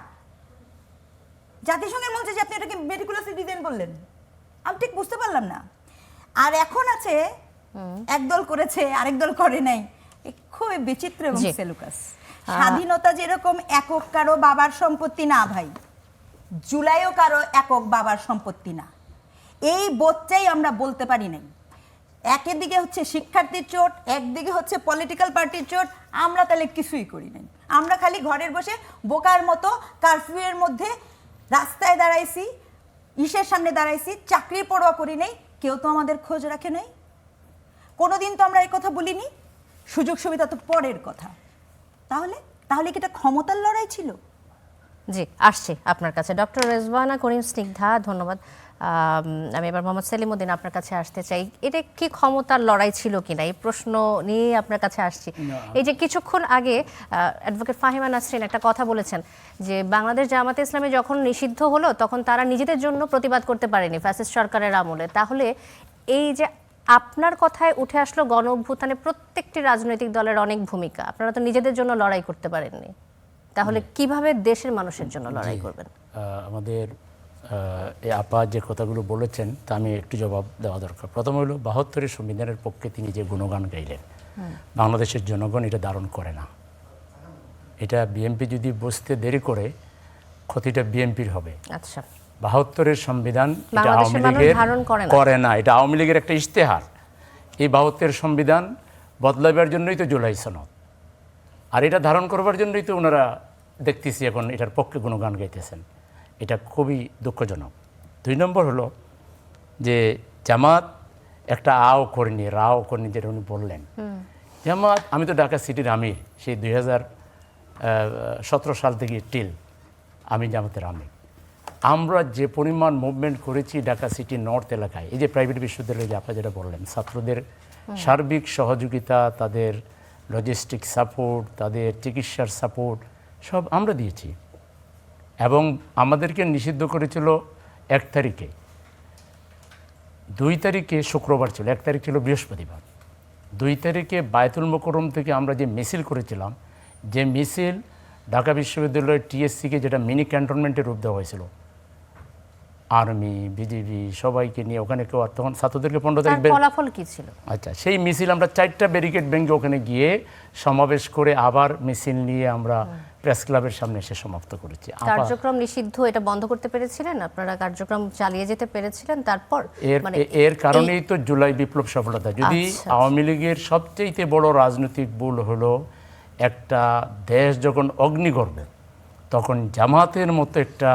জাতিসংঘের মঞ্চে যে আপনি এটাকে মেটিকুলাসলি ডিজাইন বললেন, আমি ঠিক বুঝতে পারলাম না। আর এখন আছে একদল করেছে আরেক দল করে নাই, খুবই বিচিত্র এবং জি। সেলুকাস। স্বাধীনতা যেরকম একক কারো বাবার সম্পত্তি না ভাই, জুলাইও কারো একক বাবার সম্পত্তি না, এই বোধটাই আমরা বলতে পারি নাই। একের দিকে হচ্ছে শিক্ষার্থীর চোট, একদিকে হচ্ছে পলিটিক্যাল পার্টির চোট, আমরা তাহলে কিছুই করি নাই, আমরা খালি ঘরের বসে বোকার মতো কারফিউয়ের মধ্যে রাস্তায় দাঁড়াইছি, ইসের সামনে দাঁড়াইছি, চাকরির পরোয়া করি নাই, কেউ তো আমাদের খোঁজ রাখে নাই, কোনোদিন তো আমরা এই কথা বলিনি, সুযোগ সুবিধা তো পরের কথা। তাহলে তাহলে কি এটা ক্ষমতার লড়াই ছিল? জি, আসছি আপনার কাছে। ডক্টর রেজওয়ানা করিম স্নিগ্ধা, ধন্যবাদ। আমি এবার মোহাম্মদ সেলিমউদ্দিন আপনার কাছে আসতে চাই। এটা কি ক্ষমতার লড়াই ছিল কিনা, এই প্রশ্ন নিয়ে আপনার কাছে আসছি। এই যে কিছুক্ষণ আগে অ্যাডভোকেট ফাহিমা নাসরিন একটা কথা বলেছেন যে বাংলাদেশ জামাতে ইসলামী যখন নিষিদ্ধ হলো তখন তারা নিজেদের জন্য প্রতিবাদ করতে পারেনি ফ্যাসিস্ট সরকারের আমলে। তাহলে এই যে আপনার কথায় উঠে আসলো গণ অভ্যুত্থানে প্রত্যেকটি রাজনৈতিক দলের অনেক ভূমিকা, আপনারা তো নিজেদের জন্য লড়াই করতে পারেননি, তাহলে কিভাবে দেশের মানুষের জন্য লড়াই করবেন? আমাদের এই আপা যে কথাগুলো বলেছেন তা আমি একটু জবাব দেওয়া দরকার। প্রথম হলো ৭২ সংবিধানের পক্ষে তিনি যে গুণগান গাইলেন, বাংলাদেশের জনগণ এটা ধারণ করে না। এটা বিএনপি যদি বুঝতে দেরি করে ক্ষতিটা বিএনপির হবে। আচ্ছা, ৭২ সংবিধান এটা বাংলাদেশের আওয়ামী মানুষ লীগের ধারণ করে না। করে না, এটা আওয়ামী লীগের একটা ইশতেহার। এই ৭২ সংবিধান বদলাবার জন্যই তো জুলাই সনদ, আর এটা ধারণ করবার জন্যই তো ওনারা দেখতেছি এখন এটার পক্ষে গুণগান গাইতেছেন। এটা খুবই দুঃখজনক। ২ নম্বর হলো যে জামাত একটা আও করেনি, রাও করেনি, যেটা উনি বললেন। জামাত, আমি তো ঢাকা সিটির আমির, সেই ২০১৭ সাল থেকে টিল আমি জামাতের আমির। আমরা যে পরিমাণ মুভমেন্ট করেছি ঢাকা সিটি নর্থ এলাকায়, এই যে প্রাইভেট বিশ্ববিদ্যালয়ে যে আপনারা যেটা বললেন, ছাত্রদের সার্বিক সহযোগিতা, তাদের লজিস্টিক সাপোর্ট, তাদের চিকিৎসার সাপোর্ট সব আমরা দিয়েছি। এবং আমাদেরকে নিষিদ্ধ করেছিল ১ তারিখে, ২ তারিখে শুক্রবার ছিল, ১ তারিখ ছিল বৃহস্পতিবার। ২ তারিখে বায়তুল মোকরম থেকে আমরা যে মিছিল করেছিলাম, যে মিছিল ঢাকা বিশ্ববিদ্যালয়ের টিএসসিকে যেটা মিনি ক্যান্টনমেন্টে রূপ দেওয়া হয়েছিল, আর্মি বিজিবি সবাইকে নিয়ে ওখানে, কেউ আর তখন ছাত্রদেরকে ১৫ তার তারিখ ফলাফল কি ছিল? আচ্ছা, সেই মিছিল আমরা 4টা ব্যারিকেড ভেঙে ওখানে গিয়ে সমাবেশ করে আবার মিছিল নিয়ে আমরা প্রেস ক্লাবের সামনে এসে সমাপ্ত করেছি। কার্যক্রম নিষিদ্ধ, এটা বন্ধ করতে পেরেছিলেন আপনারা? কার্যক্রম চালিয়ে যেতে পেরেছিলেন? তারপর এর কারণেই তো জুলাই বিপ্লব সফলতা। যদি আওয়ামী লীগের সবচেয়ে বড় রাজনৈতিক ভুল হলো, একটা দেশ যখন অগ্নিগর্ভ, তখন জামাতের মতো একটা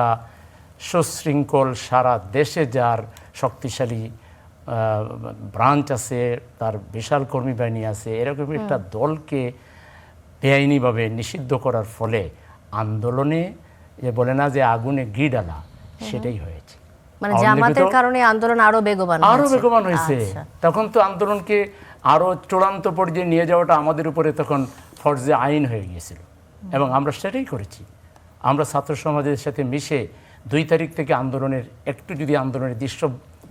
সুশৃঙ্খল সারা দেশে যার শক্তিশালী ব্রাঞ্চ আছে, তার বিশাল কর্মী বাহিনী আছে, এরকম একটা দলকে বেআইনিভাবে নিষিদ্ধ করার ফলে আন্দোলনে যে বলে না যে আগুনে ঘি ডালা, সেটাই হয়েছে। মানে জামাতের কারণে আন্দোলন আরো বেগবান হয়েছে। তখন তো আন্দোলনকে আরো চূড়ান্ত পর্যায়ে নিয়ে যাওয়াটা আমাদের উপরে তখন ফরজে আইন হয়ে গিয়েছিল, এবং আমরা সেটাই করেছি। আমরা ছাত্র সমাজের সাথে মিশে 2 তারিখ থেকে আন্দোলনের একটু যদি আন্দোলনের দৃশ্য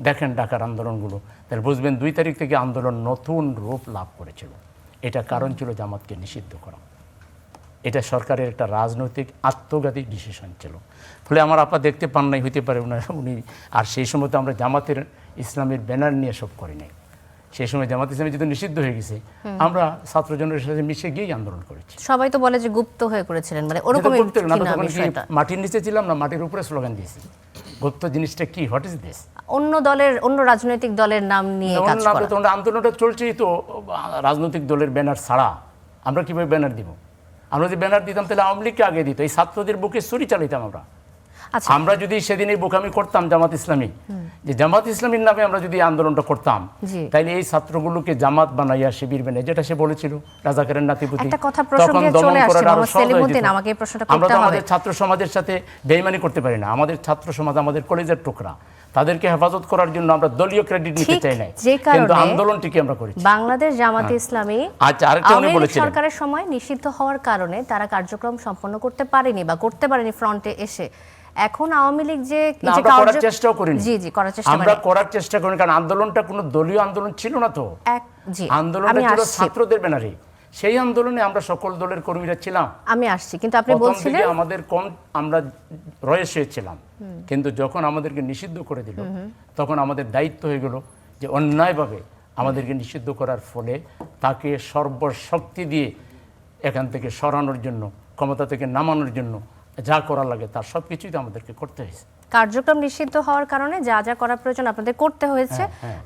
দেখেন ঢাকার আন্দোলনগুলো, তাহলে বুঝবেন 2 তারিখ থেকে আন্দোলন নতুন রূপ লাভ করেছিল। এটা কারণ ছিল জামাতকে নিষিদ্ধ করা। এটা সরকারের একটা রাজনৈতিক আত্মঘাতী ডিসিশন ছিল। ফলে আমার আপা দেখতে পান নাই, হইতে পারে উনি, আর সেই সময় তো আমরা জামাতের ইসলামের ব্যানার নিয়ে সব করি নাই। সেই সময় জামাত ইসলামী যদি নিষিদ্ধ হয়ে গেছে, আমরা ছাত্র জনতার সাথে মিশে গিয়েই আন্দোলন করেছি। সবাই তো বলে যে গুপ্ত হয়ে করেছিলেন, মানে ওরকমই না, কিনা তখন কি বিষয়টা? মাটির নিচে ছিলাম না, মাটির উপরে স্লোগান দিয়েছি। গুপ্ত জিনিসটা কি, হোয়াট ইজ দিস? অন্য রাজনৈতিক দলের নাম নিয়ে কাজ করা। তখন আন্দোলনটা চলছেই তো, রাজনৈতিক দলের ব্যানার ছাড়া আমরা কিভাবে ব্যানার দিব? আমরা যদি ব্যানার দিতাম তাহলে আওয়ামী লীগকে আগে দিত, এই ছাত্রদের বুকে ছুরি চালাইতাম আমরা। আচ্ছা, আমরা যদি সেদিন এই বোকামি করতাম জামাত ইসলামী, যে জামাত ইসলামীর নামে আমরা যদি আন্দোলনটা করতাম, জি। তাইলে এই ছাত্রগুলোকে জামাত বানাইয়া শিবির বানাই, যেটা সে বলেছিল রাজাকারের নাতিপুতি, একটা কথা প্রসঙ্গে চলে আসছে, মোহাম্মদ সেলিমউদ্দিন, আমাকে এই প্রশ্নটা আমরা করতে তো হবে। আমাদের ছাত্র সমাজের সাথে বেইমানি করতে পারি না। আমাদের ছাত্র সমাজ আমাদের কলেজের টুকরা, তাদেরকে হেফাজত করার জন্য আমরা দলীয় ক্রেডিট নিতে চাই না, যে কারণে কিন্তু আন্দোলনটিকে আমরা করেছি। বাংলাদেশ জামাতে ইসলামী আচ্ছা, আরেকটা উনি আওয়ামী লীগ বলেছিলেন, সরকারের সময় নিষিদ্ধ হওয়ার কারণে তারা কার্যক্রম সম্পন্ন করতে পারেনি বা করতে পারেনি ফ্রন্টে এসে। এখন আওয়ামী লীগ যে না, আমরা করার চেষ্টাও করিনি। জি করার চেষ্টা, আমরা করার চেষ্টা করিনি, কারণ আন্দোলনটা কোনো দলীয় আন্দোলন ছিল না তো। জি আন্দোলনটা আমি ছিল আসছি, ছাত্রদের ব্যানারে। সেই আন্দোলনে আমরা সকল দলের কর্মীরা ছিলাম। আমি আসছি, কিন্তু আপনি প্রথম বলছিলেন দিকে আমাদের কম, আমরা রয়েছে ছিলাম, কিন্তু যখন আমাদেরকে নিষিদ্ধ করে দিল, তখন আমাদের দায়িত্ব হয়ে গেল যে অন্যায়ভাবে আমাদেরকে নিষিদ্ধ করার ফলে তাকে সর্বশক্তি দিয়ে এখান থেকে সরানোর জন্য, ক্ষমতা থেকে নামানোর জন্য যা করা লাগে তার সব কিছুই তো আমাদেরকে করতে হয়েছে। কার্যক্রম নিষিদ্ধ হওয়ার কারণে যা যা করা প্রয়োজন আপনাদের করতে হয়েছে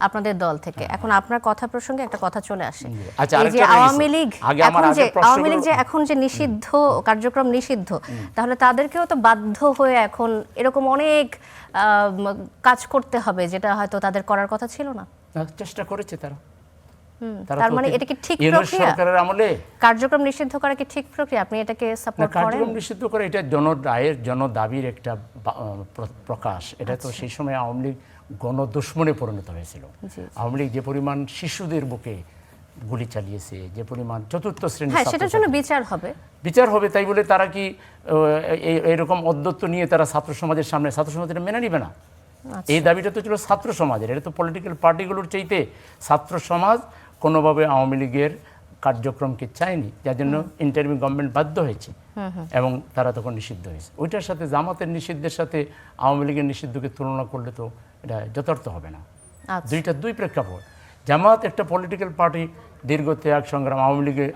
আপনাদের দল থেকে। এখন আপনার কথা প্রসঙ্গে একটা কথা চলে আসে, আচ্ছা, এই যে আরেকটা আওয়ামী লীগ আগে যে এখন যে নিষিদ্ধ কার্যক্রম নিষিদ্ধ, তাহলে তাদেরকেও তো বাধ্য হয়ে এখন এরকম অনেক কাজ করতে হবে যেটা হয়তো তাদের করার কথা ছিল না। চেষ্টা করেছে তারা। তার মানে এটা কি ঠিক ইউনূস প্রক্রিয়া? সরকারের আমলে কার্যক্রম নিষিদ্ধ করা কি ঠিক প্রক্রিয়া? আপনি এটাকে সাপোর্ট করেন? কার্যক্রম নিষিদ্ধ করে এটা জনরায়ের জনদাবির একটা প্রকাশ। এটা তো সেই সময় আওয়ামী লীগ গণদুশ্মনে পরিণত হয়েছিল। আওয়ামী লীগ যে পরিমাণ শিশুদের বুকে গুলি চালিয়েছে, যে পরিমাণ চতুর্থ শ্রেণীর, হ্যাঁ, সেটার জন্য বিচার হবে, বিচার হবে, তাই বলে তারা কি এইরকম অদ্যত্ব নিয়ে তারা ছাত্র সমাজের সামনে, ছাত্র সমাজ এটা মেনে নিবে না। এই দাবিটা তো ছিল ছাত্র সমাজের, এটা তো পলিটিক্যাল পার্টিগুলোর চাইতে ছাত্র সমাজ কোনোভাবে আওয়ামী লীগের কার্যক্রমকে চায়নি, যার জন্য ইন্টারিম গভর্নমেন্ট বাধ্য হয়েছে এবং তারা তখন নিষিদ্ধ হয়েছে। ওইটার সাথে জামাতের নিষিদ্ধের সাথে আওয়ামী লীগের নিষিদ্ধকে তুলনা করলে তো এটা যথার্থ হবে না। দুইটা দুই প্রেক্ষাপট। জামাত একটা পলিটিক্যাল পার্টি, দীর্ঘ ত্যাগ সংগ্রাম,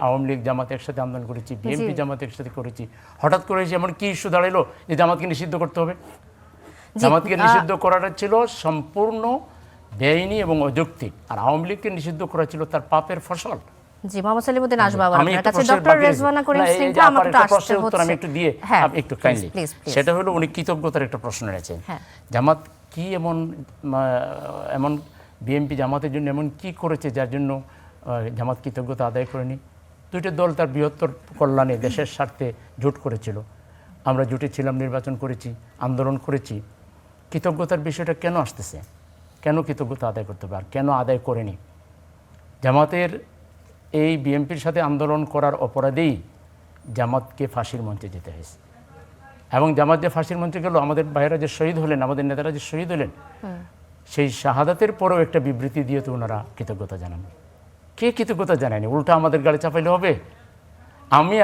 আওয়ামী লীগ জামাত একসাথে আন্দোলন করেছি, বিএনপি জামাত একসাথে করেছি। হঠাৎ করে এমন কি ইস্যু দাঁড়ালো যে জামাতকে নিষিদ্ধ করতে হবে? জামাতকে নিষিদ্ধ করাটা ছিল সম্পূর্ণ বেআইনি এবং অযৌক্তিক, আর আওয়ামী লীগকে নিষিদ্ধ করা ছিল তার পাপের ফসল। জি, মোহাম্মদ সেলিমউদ্দিন আসবো আবার আপনার কাছে। ডক্টর রেজওয়ানা করিম সিনহা, আমাকে তো আসতে হচ্ছে, আমি একটু দিয়ে একটু কাইন্ডলি, সেটা হলো উনি কৃতজ্ঞতার একটা প্রশ্ন রেখেছেন। জামাত কি এমন বিএনপি জামাতের জন্য এমন কি করেছে যার জন্য জামাত কৃতজ্ঞতা আদায় করেনি? দুইটা দল তার বৃহত্তর কল্যাণে দেশের স্বার্থে জোট করেছিল, আমরা জোটে ছিলাম, নির্বাচন করেছি, আন্দোলন করেছি। কৃতজ্ঞতার বিষয়টা কেন আসতেছে? কেন কৃতজ্ঞতা আদায় করতে হবে আর কেন আদায় করেনি? জামাতের এই বিএনপির সাথে আন্দোলন করার অপরাধেই জামাতকে ফাঁসির মঞ্চে যেতে হয়েছে, এবং জামাত যে ফাঁসির মঞ্চে গেল, আমাদের ভাইয়েরা যে শহীদ হলেন, আমাদের নেতারা যে শহীদ হলেন, সেই শাহাদাতের পরেও একটা বিবৃতি দিয়ে তো ওনারা কৃতজ্ঞতা জানান। কে কৃতজ্ঞতা জানায়নি? উল্টা আমাদের গাড়ি চাপাইলে হবে?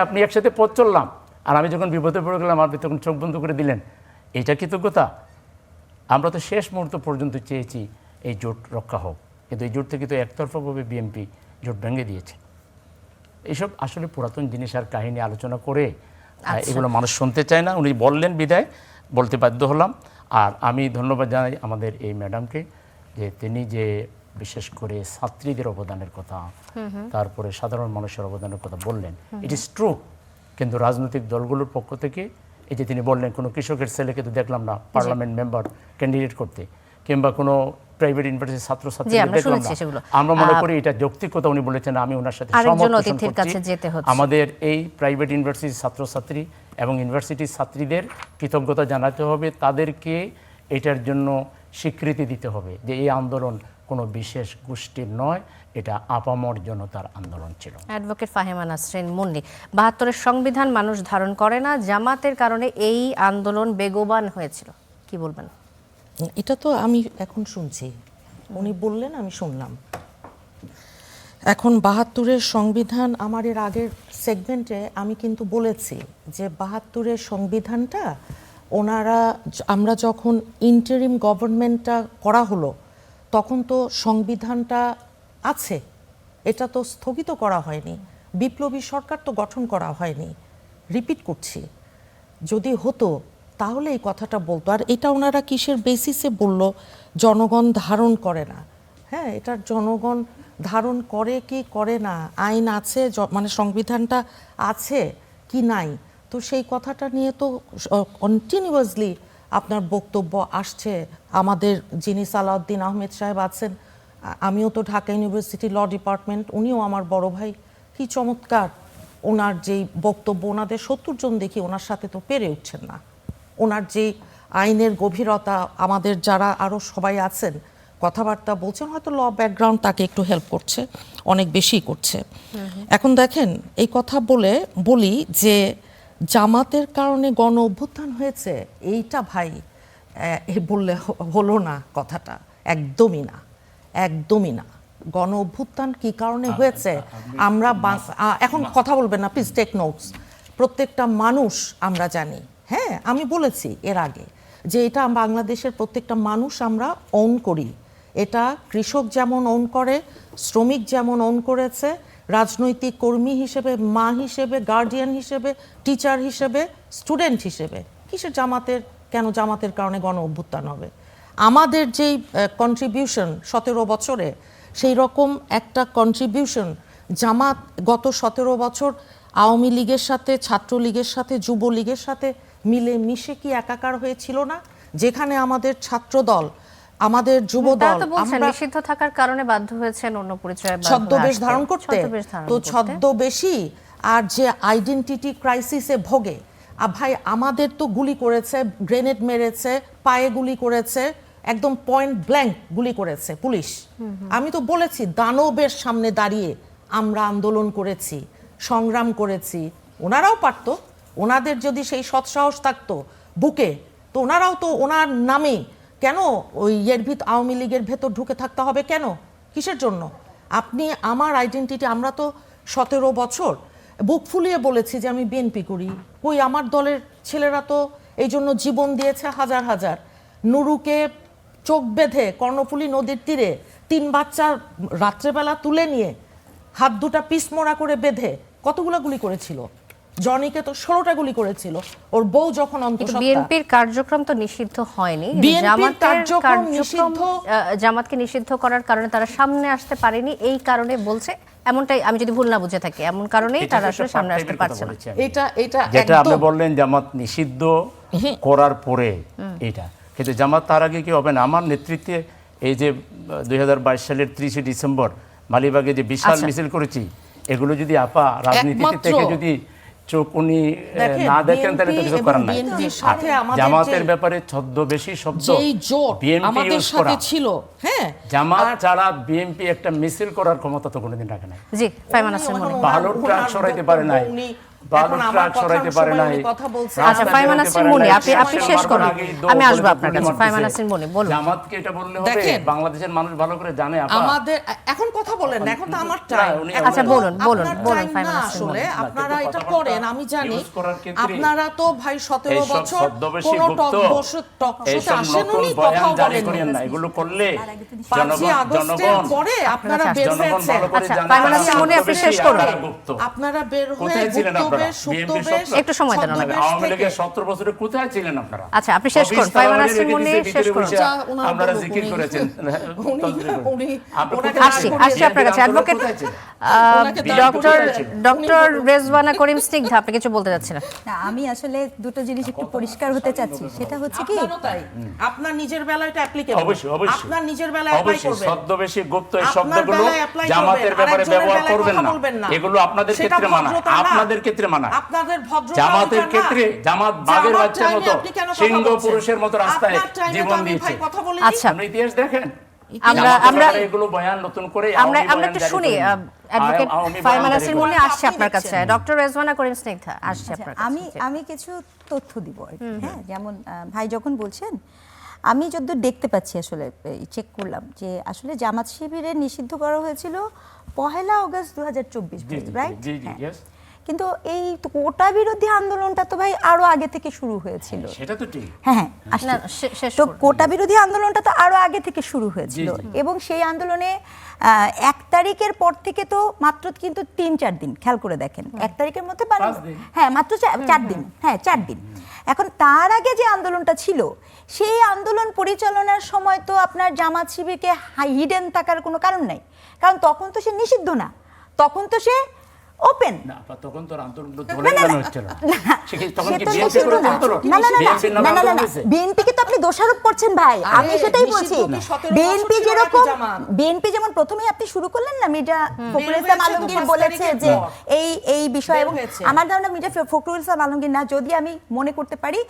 আপনি একসাথে পথ চললাম, আর আমি যখন বিপদে পড়ে গেলাম আপনি তখন চোখ বন্ধ করে দিলেন, এইটা কৃতজ্ঞতা? আমরা তো শেষ মুহূর্ত পর্যন্ত চেয়েছি এই জোট রক্ষা হোক, কিন্তু এই জোট থেকে তো একতরফাভাবে বিএনপি জোট ভেঙে দিয়েছে। এইসব আসলে পুরাতন জিনিস আর কাহিনী আলোচনা করে এগুলো মানুষ শুনতে চায় না। উনি বললেন বিদায় বলতে বাধ্য হলাম। আর আমি ধন্যবাদ জানাই আমাদের এই ম্যাডামকে, যে তিনি যে বিশেষ করে ছাত্রীদের অবদানের কথা, তারপরে সাধারণ মানুষের অবদানের কথা বললেন, ইট ইজ ট্রু। কিন্তু রাজনৈতিক দলগুলোর পক্ষ থেকে এই যে তিনি বললেন, কোনো কৃষকের ছেলেকে তো দেখলাম না পার্লামেন্ট মেম্বার ক্যান্ডিডেট করতে, কিংবা কোনো প্রাইভেট ইউনিভার্সিটির ছাত্রছাত্রী দেখলাম না। আমরা মনে করি এটা যৌক্তিকতা উনি বলেছেন, আমি ওনার সাথে সহমত পোষণ করছি। আমাদের এই প্রাইভেট ইউনিভার্সিটির ছাত্রছাত্রী এবং ইউনিভার্সিটির ছাত্রীদের কৃতজ্ঞতা জানাতে হবে, তাদেরকে এটার জন্য স্বীকৃতি দিতে হবে যে এই আন্দোলন কোনো বিশেষ গোষ্ঠীর নয়, এটা আপামর জনতার আন্দোলন ছিল। অ্যাডভোকেট ফাহিমা নাসরিন মুন্নি, ৭২-এর সংবিধান মানুষ ধারণ করে না, জামাতের কারণে এই আন্দোলন বেগবান হয়েছিল। কি বলবেন? এটা তো আমি এখন শুনছি, উনি বললেন আমি শুনলাম। এখন ৭২-এর সংবিধান, আমার এর আগের সেগমেন্টে আমি কিন্তু বলেছি যে ৭২-এর সংবিধানটা আমরা যখন ইন্টারিম গভর্নমেন্টটা করা হলো তখন তো সংবিধানটা আছে, এটা তো স্থগিত করা হয়নি, বিপ্লবী সরকার তো গঠন করা হয়নি। রিপিট করছি, যদি হতো তাহলে এই কথাটা বলতো। আর এটা ওনারা কিসের বেসিসে বলল? জনগণ ধারণ করে না। হ্যাঁ, এটা জনগণ ধারণ করে কি করে না, আইন আছে, মানে সংবিধানটা আছে কি নাই, তো সেই কথাটা নিয়ে তো কন্টিনিউয়াসলি আপনার বক্তব্য আসছে। আমাদের যিনি সালাউদ্দিন আহমেদ সাহেব আছেন, আমিও তো ঢাকা ইউনিভার্সিটি ল ডিপার্টমেন্ট, উনিও আমার বড় ভাই, কি চমৎকার ওনার যেই বক্তব্য, ওনাদের ৭০ জন দেখি ওনার সাথে তো পেরে উঠছেন না। ওনার যে আইনের গভীরতা, আমাদের যারা আরও সবাই আছেন কথাবার্তা বলছেন, হয়তো ল ব্যাকগ্রাউন্ড তাকে একটু হেল্প করছে, অনেক বেশি করছে। এখন দেখেন, এই কথা বলি যে জামাতের কারণে গণ অভ্যুত্থান হয়েছে, এইটা ভাই বললে হলো না, কথাটা একদমই না, একদমই না। গণ অভ্যুত্থান কি কারণে হয়েছে আমরা এখন কথা বলবেন না প্লিজ, টেক নোটস। প্রত্যেকটা মানুষ আমরা জানি, হ্যাঁ আমি বলেছি এর আগে যে এটা বাংলাদেশের প্রত্যেকটা মানুষ আমরা ওন করি। এটা কৃষক যেমন ওন করে, শ্রমিক যেমন ওন করেছে, রাজনৈতিক কর্মী হিসেবে, মা হিসেবে, গার্ডিয়ান হিসেবে, টিচার হিসেবে, স্টুডেন্ট হিসেবে। কিসের জামাতের, কেন জামাতের কারণে গণ অভ্যুত্থান হবে? আমাদের যেই কন্ট্রিবিউশন 17 বছরে, সেই রকম একটা কন্ট্রিবিউশন জামাত গত 17 বছর আওয়ামী লীগের সাথে, ছাত্রলীগের সাথে, যুবলীগের সাথে মিলে মিশে কি একাকার হয়েছিল না? যেখানে আমাদের ছাত্রদল, আমাদের যুবদল, আমরা নিষিদ্ধ থাকার কারণে বাধ্য হয়েছেন অন্য পরিচয় ছদ্মবেশ ধারণ করতে, তো ছদ্মবেশী আর যে আইডেন্টিটি ক্রাইসিসে ভোগে। ভাই আমাদের তো গুলি করেছে, গ্রেনেড মেরেছে, পায়ে গুলি করেছে, একদম পয়েন্ট ব্ল্যাঙ্ক গুলি করেছে পুলিশ। আমি তো বলেছি দানবের সামনে দাঁড়িয়ে আমরা আন্দোলন করেছি, সংগ্রাম করেছি। ওনারাও পারতো, ওনাদের যদি সেই সৎসাহস থাকতো বুকে, তো ওনারাও তো ওনার নামে কেন ওই আওয়ামী লীগের ভেতর ঢুকে থাকতে হবে কেন? কিসের জন্য? আপনি আমার আইডেন্টিটি, আমরা তো 17 বছর বুক ফুলিয়ে বলেছি যে আমি বিএনপি করি। কই আমার দলের ছেলেরা তো এই জন্য জীবন দিয়েছে হাজার হাজার। নুরুকে চোখ বেঁধে কর্ণফুলী নদীর তীরে 3 বাচ্চা রাত্রেবেলা তুলে নিয়ে হাত দুটা পিসমোড়া করে বেঁধে কতগুলো গুলি করেছিল। জনিকে তো 16টা গুলি করেছিল, ওর বউ যখন অন্তঃসত্ত্বা। বিএনপির কার্যক্রম তো নিষিদ্ধ হয়নি, জামাতকে নিষিদ্ধ করার কারণে তারা সামনে আসতে পারেনি, এই কারণে বলছে, এমনটাই আমি যদি ভুল না বুঝে থাকি, এমন কারণেই তারা আসলে সামনে আসতে পারছে না। এটা যেটা আপনি বললেন জামাত নিষিদ্ধ করার পরে, এটা কিন্তু জামাত তার আগে কি হবে না? আমার নেতৃত্বে এই যে 2022 সালের 30 ডিসেম্বর মালিবাগে যে বিশাল মিছিল করেছি, এগুলো যদি আপা রাজনীতি থেকে যদি চোখ উনি না দেখেন তাহলে তো কিছু করার নাই। জামাতের ব্যাপারে ছদ্মবেশী শব্দ বিএনপি ইউজ করা ছিল, হ্যাঁ জামাত ছাড়া বিএনপি একটা মিছিল করার ক্ষমতা তো কোনোদিন রাখে নাই। জি, ফাইমান আসেন মনে, ভালো ট্রাক সরাইতে পারে নাই, আচ্ছা ফাইমান আসেন মনে, আপনি শেষ করুন, আমি আসবো আপনার কাছে। ফাইমান আসেন মনে বলুন, জামাতকে এটা বললে হবে? বাংলাদেশের মানুষ ভালো করে জানে আপা। আমাদের এখন কথা বলেন না, এখন তো আমার টাইম। আচ্ছা বলুন ফাইমান আসেন আসলে আপনারা এটা করেন আমি জানি, আপনারা তো ভাই 17 বছর কোন টক শোতে আসেননি, কথা বলেন না। এগুলো করলে 5 আগস্টের পরে আপনারা বের হয়েছেন। আচ্ছা ফাইমান আসেন মনে, আপনি শেষ করুন। আপনারা বের হয়ে একটু সময় দেন। আওয়ামী লীগের 17 বছরে কোথায় ছিলেন আপনারা? আচ্ছা আপনি শেষ করুন, ফাইমান আসেন মনে শেষ করুন। আপনারা জিকির করেছেন। আসছি আপনার কাছে অ্যাডভোকেট ডক্টর রেজওয়ানা করিম স্নিগ্ধা, আপনি কিছু বলতে যাচ্ছেন? না, আমি আসলে দুটো জিনিস একটু পরিষ্কার হতে চাচ্ছি। সেটা হচ্ছে কি, আপনার নিজের বেলায় এটা অ্যাপ্লিকেবল, অবশ্যই আপনার নিজের বেলায় অ্যাপ্লাই করবেন। ছদ্মবেশী গুপ্ত এই শব্দগুলো জামাতের ব্যাপারে ব্যবহার করবেন না। এগুলো আপনাদের ক্ষেত্রে মানা, আপনাদের ক্ষেত্রে মানা। আপনাদের ভদ্রতা, জামাতের ক্ষেত্রে জামাত বাঘের বাচ্চার মতো সিংহ পুরুষের মতো রাস্তায় জীবন দিয়েছে। আচ্ছা আপনি ইতিহাস দেখেন, আমরা এগুলো বয়ান নতুন করে আমরা আওয়ামী আমরা বয়ান একটু জারি শুনি করেনি। অ্যাডভোকেট আওয়ামী বয়ান ফাইমা জারি নাসরিন করেনি। মুন্নি আসছে আপনি আপনার কাছে, দেখছেন। ডক্টর রেজওয়ানা করিম স্নিগ্ধা আসছে আচ্ছা, আপনার কাছে। আমি কিছু তথ্য দিব আর কি, হ্যাঁ, যেমন ভাই যখন বলছেন, আমি যতদূর দেখতে পাচ্ছি আসলে চেক করলাম যে আসলে জামাত শিবিরের নিষিদ্ধ করা হয়েছিল 1 আগস্ট 2024, জি, জি, রাইট? জি, জি, yes। কিন্তু এই কোটা বিরোধী আন্দোলনটা তো ভাই আরো আগে থেকে শুরু হয়েছিল। সেটা তো ঠিক। হ্যাঁ হ্যাঁ, আসলে না, শেষ তো করুন। কোটা বিরোধী আন্দোলনটা তো আরো আগে থেকে শুরু হয়েছিল, জি, জি। এবং সেই আন্দোলনে 1 তারিখের পর থেকে তো মাত্র কিন্তু 3-4 দিন, খেয়াল করে দেখেন, 1 তারিখের মধ্যে 5 দিন। হ্যাঁ মাত্র 4 দিন, হ্যাঁ 4 দিন। এখন তার আগে যে আন্দোলনটা ছিল, সেই আন্দোলন পরিচালনার সময় তো আপনার জামাত শিবিরকে হিডেন থাকার কোনো কারণ নাই, কারণ তখন তো সে নিষিদ্ধ না, তখন তো সে ওপেন। না, তখন তো আন্দোলনগুলো ধরে নেওয়া হচ্ছিল না। সে কি তখন কি সে তো বিএনপি নিষিদ্ধ করে না। আন্দোলন? না, না, না, না, বিএনপির নামে না, না, না, আন্দোলন না, হয়েছে? বিএনপিকে তো আপনি দোষারোপ করছেন ভাই, আমি আরে, সেটাই নিষিদ্ধ বলছি। কি 17 বিএনপি বছর ছিল যেরকম, নাকি জামাত? বিএনপি যেমন প্রথমেই আপনি শুরু করলেন না, মির্জা ফখরুল ইসলাম হয়েছে আলমগীর 5 বলেছে তারিখের যে পর। এই বিষয়, বের এবং হয়েছে। আমার ধারণা মির্জা ফখরুল ইসলাম আলমগীর না, যদি আমি মনে করতে পারি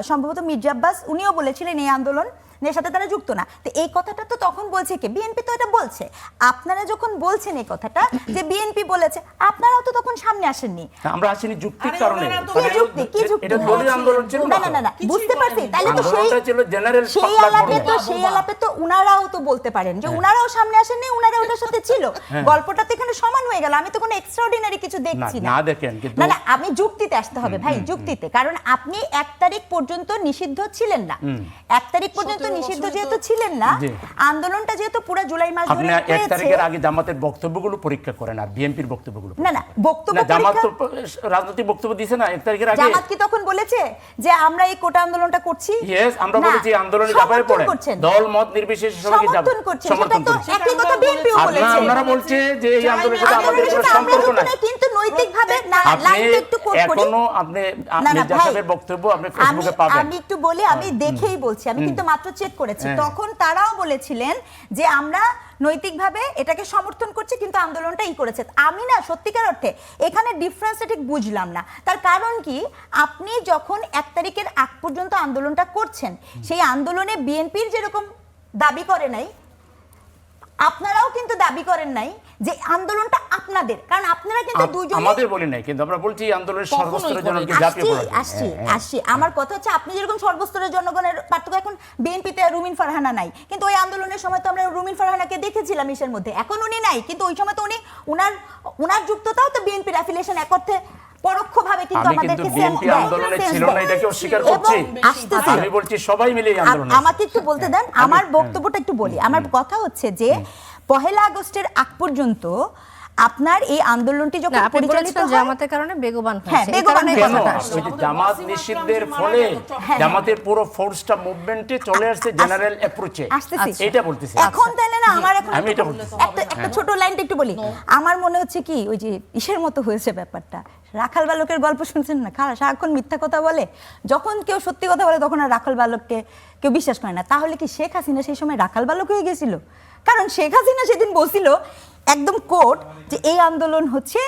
সম্ভবত মির্জা আব্বাস, উনিও বলেছিলেন এই আন্দোলন এর সাথে তারা যুক্ত না। তো এই কথাটা তো তখন বলছে কে? বিএনপি তো এটা বলছে। আপনারা যখন বলছেন এই কথাটা যে বিএনপি বলেছে, আপনারাও তো তখন সামনে আসেননি। আমরা আসিনি যুক্তির আরে, কারণে। ওনারা তো- কি মানে যুক্তি, কি যুক্তি? এটা দলীয় আন্দোলন ছিল না না না তো। না না, কিছুই বুঝতে পারছি, বলেনি। তাহলে তো আন্দোলনটা ছিল জেনারেল সেই আলাপে তো সেই আলাপে তো উনারাও তো বলতে পারেন যে উনারাও সামনে আসেননি, উনারা ওটার সাথে ছিল। গল্পটা তো এখানে সমান হয়ে গেল, আমি তো কোনো এক্সট্রাঅর্ডিনারি কিছু দেখছি না। না দেখেন, কিন্তু না না, আমি যুক্তিতে আসতে হবে ভাই, যুক্তিতে, কারণ আপনি 1 তারিখ পর্যন্ত নিষিদ্ধ ছিলেন না। 1 তারিখ পর্যন্ত 17 নিষিদ্ধ বছরই যেহেতু তো- ছিলেন না, জি। আন্দোলনটা যেহেতু পুরো জুলাই মাস আপনি ধরে 1 হয়েছে। তারিখের আগে জামাতের বক্তব্যগুলো পরীক্ষা করেন আর বিএনপির বক্তব্যগুলো না না, বক্তব্য না, জামাত তো পরীক্ষা, রাজনৈতিক বক্তব্য দিয়েছে না 1 তারিখের আগে। জামাত কি তখন বলেছে যে আমরা এই কোটা আন্দোলনটা করছি? ইয়েস, আমরা না, বলেছি আন্দোলনে ঝাঁপায় সমর্থন পড়ে করছেন। দল মত নির্বিশেষে সবাইকে সমর্থন করছেন, সমর্থন সেটা তো করছে। একই কথা বিএনপিও বলেছে। আপনারা বলছে যে এই আন্দোলনের সাথে আমাদের আন্দোলনের কোনো সাথে আমরা সম্পর্ক যুক্ত নাই। নই, কিন্তু নৈতিকভাবে না, আপনি লাইনটা একটু কোট করি। এখনো আপনি না, না, মির্জা ভাই, সাহেবের বক্তব্য আপনি ফেসবুকে পাবেন। আমি একটু বলি, আমি দেখেই বলছি, আমি কিন্তু মাত্র চেক করেছি। হ্যাঁ। তখন তারাও বলেছিলেন যে আমরা নৈতিকভাবে এটাকে সমর্থন করছি, কিন্তু আন্দোলনটা করেছে। আমি না সত্যিকার অর্থে এখানে ডিফারেন্সটা ঠিক বুঝলাম না। তার কারণ কি, আপনি যখন 1 তারিখের আগ পর্যন্ত আন্দোলনটা করছেন, সেই আন্দোলনে বিএনপির যেরকম দাবি করে নাই, আপনারাও কিন্তু দাবি করেন নাই যে আন্দোলনটা আপনাদের, কারণ আপনারা কিন্তু দুজনে আমাদের বলি নাই, কিন্তু আমরা বলছি আন্দোলনের কখনোই সর্বস্তরের করেনি। জনকে ঝাঁপিয়ে পড়া। আসছি আমার কথা হচ্ছে, আপনি যেরকম সর্বস্তরের জনগণের পার্থক্য, এখন বিএনপিতে রুমিন ফারহানা নাই, কিন্তু ওই আন্দোলনের সময় তো আমরা রুমিন ফারহানাকে দেখেছিলাম ইসের মধ্যে, এখন উনি নাই, কিন্তু ওই সময় তো উনি উনার যুক্ততাও তো বিএনপির অ্যাফিলিয়েশন এক অর্থে পরোক্ষভাবে কিন্তু আমি কিন্তু আমাদেরকে বিএনপি আন্দোলনে ছিল না এটাকে অস্বীকার এবং করছি। আসতেছি। আমি বলছি সবাই মিলে এই আন্দোলনে। আমাকে একটু বলতে দেন, আমার বক্তব্যটা একটু বলি। আমার কথা হচ্ছে যে 1 আগস্টের আগ পর্যন্ত আপনার এই আন্দোলনটি যখন না, আপনি পরিচালিত বলেছিলেন হয়, জামাতের কারণে বেগবান হ্যাঁ, হয়েছে, এই বেগবান কারণেই হয়েছে। কেন কথাটা আসছে। ওই যে জামাত নিষিদ্ধের ফলে জামাতের পুরো ফোর্সটা মুভমেন্টে চলে আসছে জেনারেল অ্যাপ্রোচে। আসতেছি। এটা বলতেছি। এখন তাহলে না, আমার এখন আমি এটা বলতেছি। একটা ছোট লাইনটা একটু বলি। আমার মনে হচ্ছে কি, ওই যে ইসের মতো হয়েছে ব্যাপারটা, রাখাল বালকের গল্প শুনছেন না, সারাক্ষণ মিথ্যা কথা বলে, যখন কেউ সত্যি কথা বলে তখন আর রাখাল বালককে কেউ বিশ্বাস করে না। তাহলে কি শেখ হাসিনা সেই সময় রাখাল বালক হয়ে গেছিল? কারণ শেখ হাসিনা সেদিন বলছিল একদম কোর্ট যে এই আন্দোলন হচ্ছে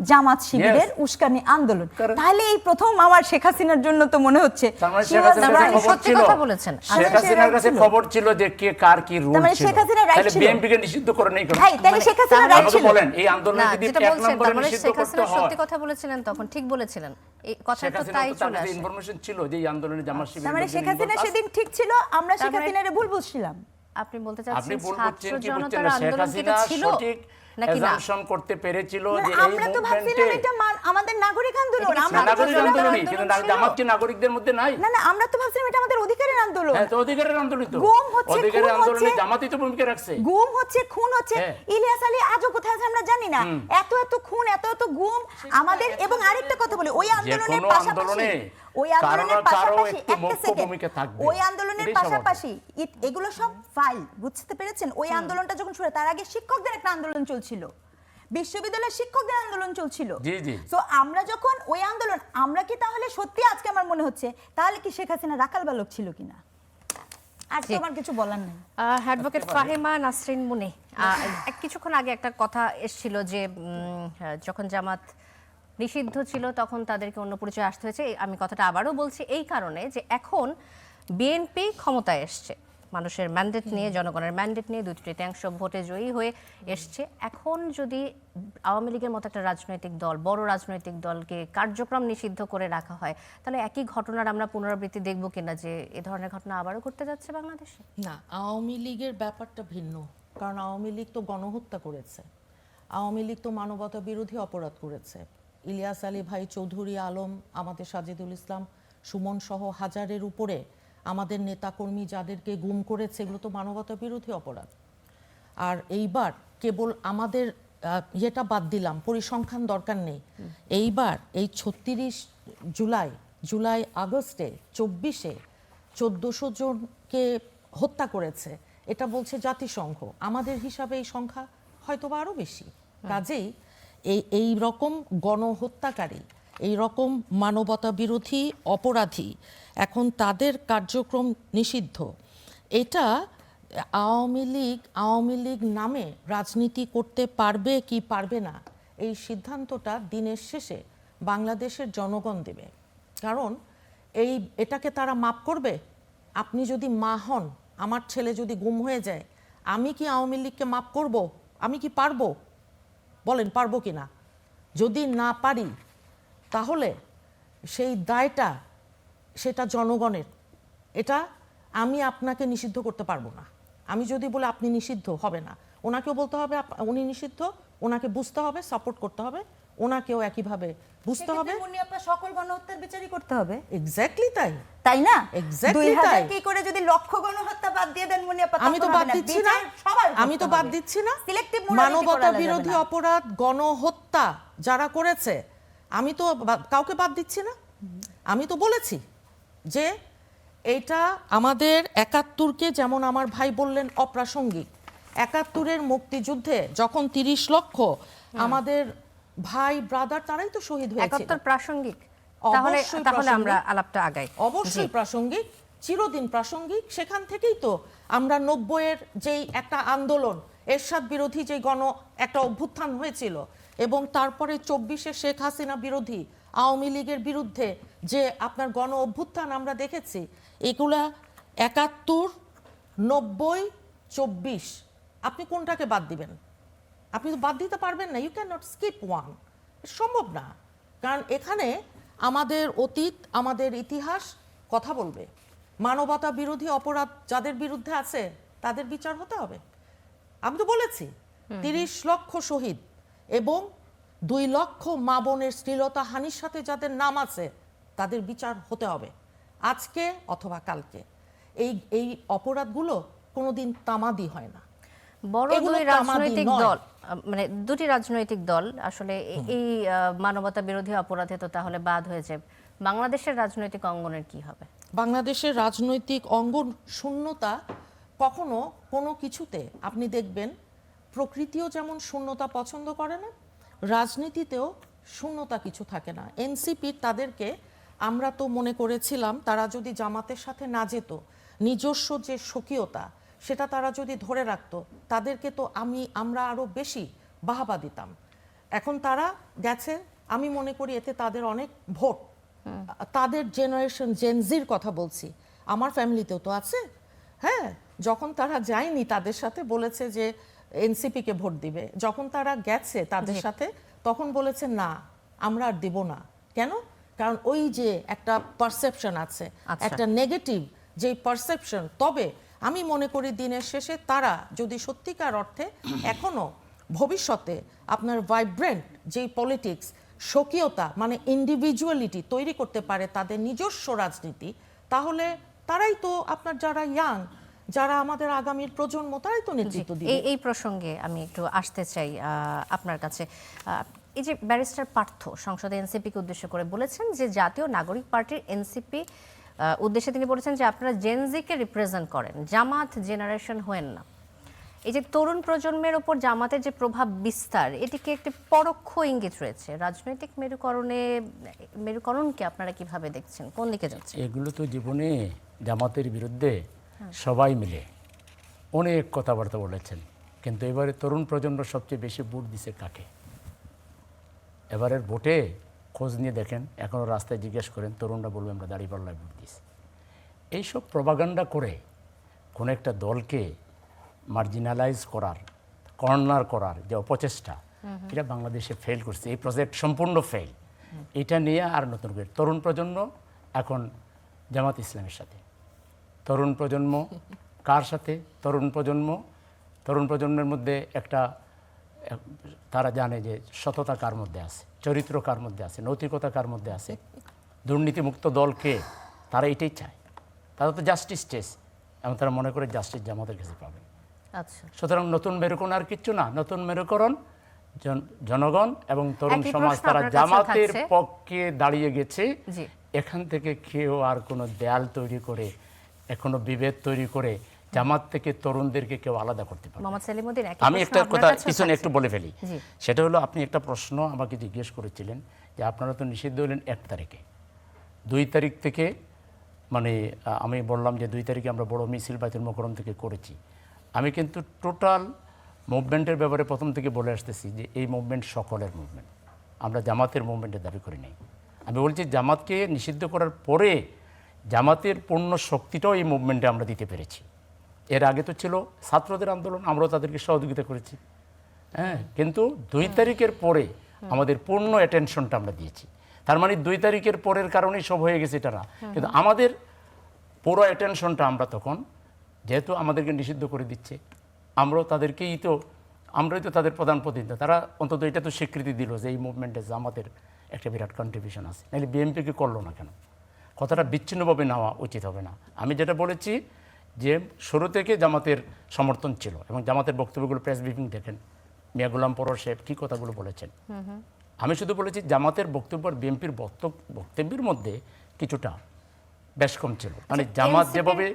জামাত শিবিরের উস্কানি আন্দোলন। তাহলে এই প্রথম আমার শেখ হাসিনার জন্য তো মনে হচ্ছে তার মানে she শেখ was হাসিনার কাছে right. খবর সত্যি ছিল। কথা বলেছেন। শেখ হাসিনার কাছে খবর ছিল যে কে কার কি রুল তার মানে ছিল। শেখ হাসিনা right তাহলে ছিল। বিএনপিকে নিষিদ্ধ করে নেই কেন? ভাই, তাহলে শেখ হাসিনা right আমাকে ছিল। বলেন এই আন্দোলন না, যদি যেটা 1 বলছেন নম্বরে তার মানে নিষিদ্ধ শেখ করতে হাসিনা হয়, সত্যি কথা বলেছিলেন, তখন ঠিক বলেছিলেন, এই কথা শেখ তো হাসিনা তাই তো তার চলে কাছে আসে। ইনফরমেশন ছিল যে এই আন্দোলনে জামাত শিবির তার মানে শেখ হাসিনা সেদিন ঠিক ছিল, আমরা শেখ তার মানে- হাসিনারে ভুল বুঝছিলাম। আপনি বলতে আপনি চাচ্ছেন ভুল ছাত্র করছেন কি বুঝছেন জনতার না? শেখ আন্দোলন কি এটা হাসিনা ছিল সঠিক নাকি না? অ্যাজাম্পশন করতে পেরেছিল মানে যে এই আমরা তো ভাবছিলাম মুভমেন্টে এটা আমাদের নাগরিক আন্দোলন, এটা কি আমরা তো নাগরিক ভাবছিলাম- আন্দোলনই, আন্দোলন কিন্তু ছিল? জামাত কি নাগরিকদের মধ্যে নাই? না না, আমরা তো ভাবছিলাম এটা আমাদের অধিকারের আন্দোলন। হ্যাঁ, তো অধিকারের আন্দোলন তো। গুম হচ্ছে, অধিকারের খুন আন্দোলনে হচ্ছে। জামাতই তো ভূমিকা রাখছে। গুম হচ্ছে, খুন হচ্ছে, হ্যাঁ। ইলিয়াস আলী আজও কোথায় আছে আমরা জানি না। এত খুন, এত গুম আমাদের। এবং আরেকটা কথা বলি, ওই আন্দোলনের কোনো পাশাপাশি আন্দোলনে ওই কারো আন্দোলনের না কারো পাশাপাশি একটু একটা মুখ্য সেকেন্ড, ভূমিকা থাকবে। ওই আন্দোলনের এটাই স্বাভাবিক। পাশাপাশি এগুলো সব ফাইল, বুঝতে পেরেছেন? ওই আন্দোলনটা যখন শুরু হয়, তার আগে শিক্ষকদের একটা আন্দোলন চলছিল, বিশ্ববিদ্যালয়ের শিক্ষকদের আন্দোলন চলছিল। জি, জি। তো আমরা যখন ওই আন্দোলন, আমরা কি তাহলে সত্যি আজকে আমার মনে হচ্ছে তাহলে কি শেখ হাসিনা রাখাল বালক ছিল কিনা? আর তো জি। আমার কিছু বলার নেই। অ্যাডভোকেট ফাহিমা নাসরিন মুনি, কিছুক্ষণ আগে একটা কথা এসেছিল যে যখন জামাত নিষিদ্ধ ছিল তখন তাদেরকে অন্য পরিচয় আসতে হয়েছে। আমি কথাটা আবারও বলছি এই কারণে যে এখন বিএনপি ক্ষমতায় এসছে, মানুষের ম্যান্ডেট নিয়ে, জনগণের ম্যান্ডেট নিয়ে 2/3 ভোটে জয়ী হয়ে এসছে। এখন যদি আওয়ামী লীগের মতো একটা রাজনৈতিক দল, বড় রাজনৈতিক দলকে কার্যক্রম নিষিদ্ধ করে রাখা হয়, তাহলে একই ঘটনার আমরা পুনরাবৃত্তি দেখব কিনা, যে এ ধরনের ঘটনা আবারও ঘটতে যাচ্ছে বাংলাদেশে? না, আওয়ামী লীগের ব্যাপারটা ভিন্ন। কারণ আওয়ামী লীগ তো গণহত্যা করেছে, আওয়ামী লীগ তো মানবতা বিরোধী অপরাধ করেছে। ইলিয়াস আলী ভাই, চৌধুরী আলম, আমাদের সাজিদুল ইসলাম, সুমন সহ হাজারের উপরে আমাদের নেতাকর্মী যাদেরকে গুম করেছে, এগুলো তো মানবতা বিরোধী অপরাধ। আর এইবার কেবল আমাদের ইয়েটা বাদ দিলাম, পরিসংখ্যান দরকার নেই। এইবার এই 36 জুলাই আগস্টে 24-এ 1400 জনকে হত্যা করেছে, এটা বলছে জাতিসংঘ। আমাদের হিসাবে এই সংখ্যা হয়তো বা আরও বেশি। কাজেই এই রকম গণহত্যাকারী, এই রকম মানবতা বিরোধী অপরাধী, এখন তাদের কার্যক্রম নিষিদ্ধ। এটা আওয়ামী লীগ নামে রাজনীতি করতে পারবে কি পারবে না, এই সিদ্ধান্তটা দিনের শেষে বাংলাদেশের জনগণ দেবে। কারণ এটাকে তারা মাপ করবে। আপনি যদি মা হন, আমার ছেলে যদি গুম হয়ে যায়, আমি কি আওয়ামী লীগকে মাপ করব? আমি কি পারবো? বলেন, পারবো কি না? যদি না পারি, তাহলে সেই দায়টা সেটা জনগণের। এটা আমি আপনাকে নিষিদ্ধ করতে পারবো না। আমি যদি বলে আপনি নিষিদ্ধ, হবে না। ওনাকেও বলতে হবে উনি নিষিদ্ধ, ওনাকে বুঝতে হবে, সাপোর্ট করতে হবে, ওনাকেও একইভাবে বুঝতে হবে। আপনার সকল গণহত্যার বিচারই করতে হবে। এক্স্যাক্টলি তাই, তাই না? Exactly 2000 তাই। কি করে যদি লক্ষ গণহত্যা বাদ দিয়ে দেন মুনিয়াপ্পা, আমি তো বাদ দিচ্ছি না, আমি তো বাদ দিচ্ছি না। মানবতা বিরোধী অপরাধ, গণহত্যা যারা করেছে, আমি তো কাউকে বাদ দিচ্ছি না। আমি তো বলেছি যে এটা আমাদের 71-কে, যেমন আমার ভাই বললেন অপ্রাসঙ্গিক। 71-এর মুক্তিযুদ্ধে যখন 30 লক্ষ আমাদের ভাই ব্রাদার, তারাই তো শহীদ হয়েছিল। 71 প্রাসঙ্গিক? অবশ্যই তাহলে আমরা প্রাসঙ্গিক। আলাপটা আগাই। অবশ্যই প্রাসঙ্গিক, চিরদিন প্রাসঙ্গিক। সেখান থেকেই তো আমরা 90-এর যেই একটা আন্দোলন, এরশাদ বিরোধী যে একটা অভ্যুত্থান হয়েছিল, এবং তারপরে 24-এ শেখ হাসিনা বিরোধী আওয়ামী লীগের বিরুদ্ধে যে আপনার গণ অভ্যুত্থান আমরা দেখেছি, এগুলা 71, 90, 24, আপনি কোনটাকে বাদ দিবেন? আপনি তো বাদ দিতে পারবেন না। You can not skip one, সম্ভব না। কারণ এখানে আমাদের অতীত, আমাদের ইতিহাস কথা বলবে। মানবতা বিরোধী অপরাধ যাদের বিরুদ্ধে আছে, তাদের বিচার হতে হবে। আমি তো বলেছি 30 লক্ষ শহীদ এবং 2 লক্ষ মা বোনের শ্লীলতা হানির সাথে যাদের নাম আছে, তাদের বিচার হতে হবে আজকে অথবা কালকে। এই অপরাধগুলো কোনোদিন তামাদি হয় না। বড় এগুলো দুই তামাদি রাজনৈতিক নয়। দল, মানে দুটি রাজনৈতিক দল আসলে এই মানবতা বিরোধী অপরাধে তো তাহলে বাদ হয়ে যাবে। বাংলাদেশের রাজনৈতিক অঙ্গনের কি হবে? বাংলাদেশের রাজনৈতিক অঙ্গন শূন্যতা কখনো কোনো কিছুতে, আপনি দেখবেন প্রকৃতিও যেমন শূন্যতা পছন্দ করে না, রাজনীতিতেও শূন্যতা কিছু থাকে না। এনসিপি তাদেরকে আমরা তো মনে করেছিলাম তারা যদি জামাতের সাথে না যেত, নিজস্ব যে স্বকীয়তা সেটা তারা যদি ধরে রাখতো, তাদেরকে তো আমরা আরো বেশি বাহবা দিতাম। এখন তারা গেছে, আমি মনে করি এতে তাদের অনেক ভোট, তাদের জেনারেশন জেনজির কথা বলছি, আমার ফ্যামিলিতেও তো আছে। হ্যাঁ, যখন তারা যায়নি তাদের সাথে বলেছে যে এনসিপিকে ভোট দিবে, যখন তারা গেছে তাদের সাথে তখন বলেছে না, আমরা আর দিব না। কেন? কারণ ওই যে একটা পারসেপশন আছে, একটা নেগেটিভ যে পারসেপশন। তবে আমি মনে করি দিনের শেষে তারা যদি সত্যিকার অর্থে এখনো ভবিষ্যতে আপনার ভাইব্রেন্ট যেই পলিটিক্স, স্বকীয়তা মানে ইন্ডিভিজুয়ালিটি তৈরি করতে পারে, তাদের নিজস্ব রাজনীতি, তাহলে তারাই তো আপনার যারা ইয়াং, যারা আমাদের আগামীর প্রজন্ম, তারাই তো নেতৃত্ব দিবে। এই প্রসঙ্গে আমি একটু আসতে চাই আপনার কাছে। এই যে ব্যারিস্টার পার্থ সংসদে এনসিপিকে উদ্দেশ্য করে বলেছেন যে জাতীয় নাগরিক পার্টির এনসিপি উদ্দেশ্যে তিনি বলেছেন যে আপনারা জেনজিকে রিপ্রেজেন্ট করেন, জামাত জেনারেশন হয়েন না। এই যে তরুণ প্রজন্মের ওপর জামাতের যে প্রভাব বিস্তার, এটিকে একটি পরোক্ষ ইঙ্গিত রয়েছে। রাজনৈতিক মেরুকরণকে আপনারা কিভাবে দেখছেন, কোন দিকে যাচ্ছে? এগুলো তো জীবনে জামাতের বিরুদ্ধে সবাই মিলে অনেক কথাবার্তা বলেছেন, কিন্তু এবারে তরুণ প্রজন্ম সবচেয়ে বেশি ভোট দিছে কাকে? এবারের ভোটে খোঁজ নিয়ে দেখেন, এখনও রাস্তায় জিজ্ঞেস করেন, তরুণরা বলবে আমরা দাঁড়িপাল্লায় ভোট দিয়েছি। এইসব প্রপাগান্ডা করে কোনো একটা দলকে মার্জিনালাইজ করার, কর্নার করার যে অপচেষ্টা, এটা বাংলাদেশে ফেল করছে। এই প্রজেক্ট সম্পূর্ণ ফেল। এটা নিয়ে আর নতুন করে তরুণ প্রজন্ম এখন জামাত ইসলামের সাথে। তরুণ প্রজন্ম কার সাথে? তরুণ প্রজন্মের মধ্যে একটা তারা জানে যে সততা কার মধ্যে আছে, চরিত্র কার মধ্যে আছে, নৈতিকতা কার মধ্যে আছে, দুর্নীতিমুক্ত দলকে তারা এটাই চায়। তারা তো জাস্টিস চেস এবং তারা মনে করে জাস্টিস জামাতের কাছে পাবে। আচ্ছা, সুতরাং নতুন মেরুকরণ আর কিচ্ছু না, নতুন মেরুকরণ জনগণ এবং তরুণ একই সমাজ প্রশ্ন তারা আপনার কাছে জামাতের থাকছে। পক্ষে দাঁড়িয়ে গেছে। জি। এখান থেকে কেউ আর কোনো দেয়াল তৈরি করে, এখনো বিভেদ তৈরি করে জামাত থেকে তরুণদেরকে কেউ আলাদা করতে পারে না। মোহাম্মদ সেলিমউদ্দিন, একই আমি প্রশ্ন একটা আপনার কথা কাছেও পিছনে থাকছে। একটু বলে ফেলি। জি। সেটা হলো, আপনি একটা প্রশ্ন আমাকে জিজ্ঞেস করেছিলেন যে আপনারা তো নিষিদ্ধ হলেন 1 তারিখে, 2 তারিখ থেকে, মানে আমি বললাম যে 2 তারিখে আমরা বড় মিছিল বাইতুল মোকাররম থেকে করেছি। আমি কিন্তু টোটাল মুভমেন্টের ব্যাপারে প্রথম থেকে বলে আসতেছি যে এই মুভমেন্ট সকলের মুভমেন্ট, আমরা জামাতের মুভমেন্টের দাবি করি নাই। আমি বলছি জামাতকে নিষিদ্ধ করার পরে জামাতের পূর্ণ শক্তিটাও এই মুভমেন্টে আমরা দিতে পেরেছি। এর আগে তো ছিল ছাত্রদের আন্দোলন, আমরাও তাদেরকে সহযোগিতা করেছি। হ্যাঁ, কিন্তু 2 তারিখের পরে আমাদের পূর্ণ অ্যাটেনশনটা আমরা দিয়েছি। তার মানে 2 তারিখের পরের কারণেই সব হয়ে গেছে এটা না, কিন্তু আমাদের পুরো অ্যাটেনশনটা আমরা তখন, যেহেতু আমাদেরকে নিষিদ্ধ করে দিচ্ছে, আমরাই তো তাদের প্রধান প্রতিনিধি, তারা অন্তত এটা তো স্বীকৃতি দিল যে এই মুভমেন্টে জামাতের একটা বিরাট কন্ট্রিবিউশন আছে। নাহলে বিএনপিকে করলো না কেন? কথাটা বিচ্ছিন্নভাবে নেওয়া উচিত হবে না। আমি যেটা বলেছি যে শুরু থেকে জামাতের সমর্থন ছিল, এবং জামাতের বক্তব্যগুলো প্রেস ব্রিফিং দেখেন, মিয়া গোলাম পরশ সাহেব কী কথাগুলো বলেছেন। আমি শুধু বলেছি জামাতের বক্তব্য আর বিএনপির বক্তব্যের মধ্যে কিছুটা বেশ কম ছিল। মানে জামাত যেভাবে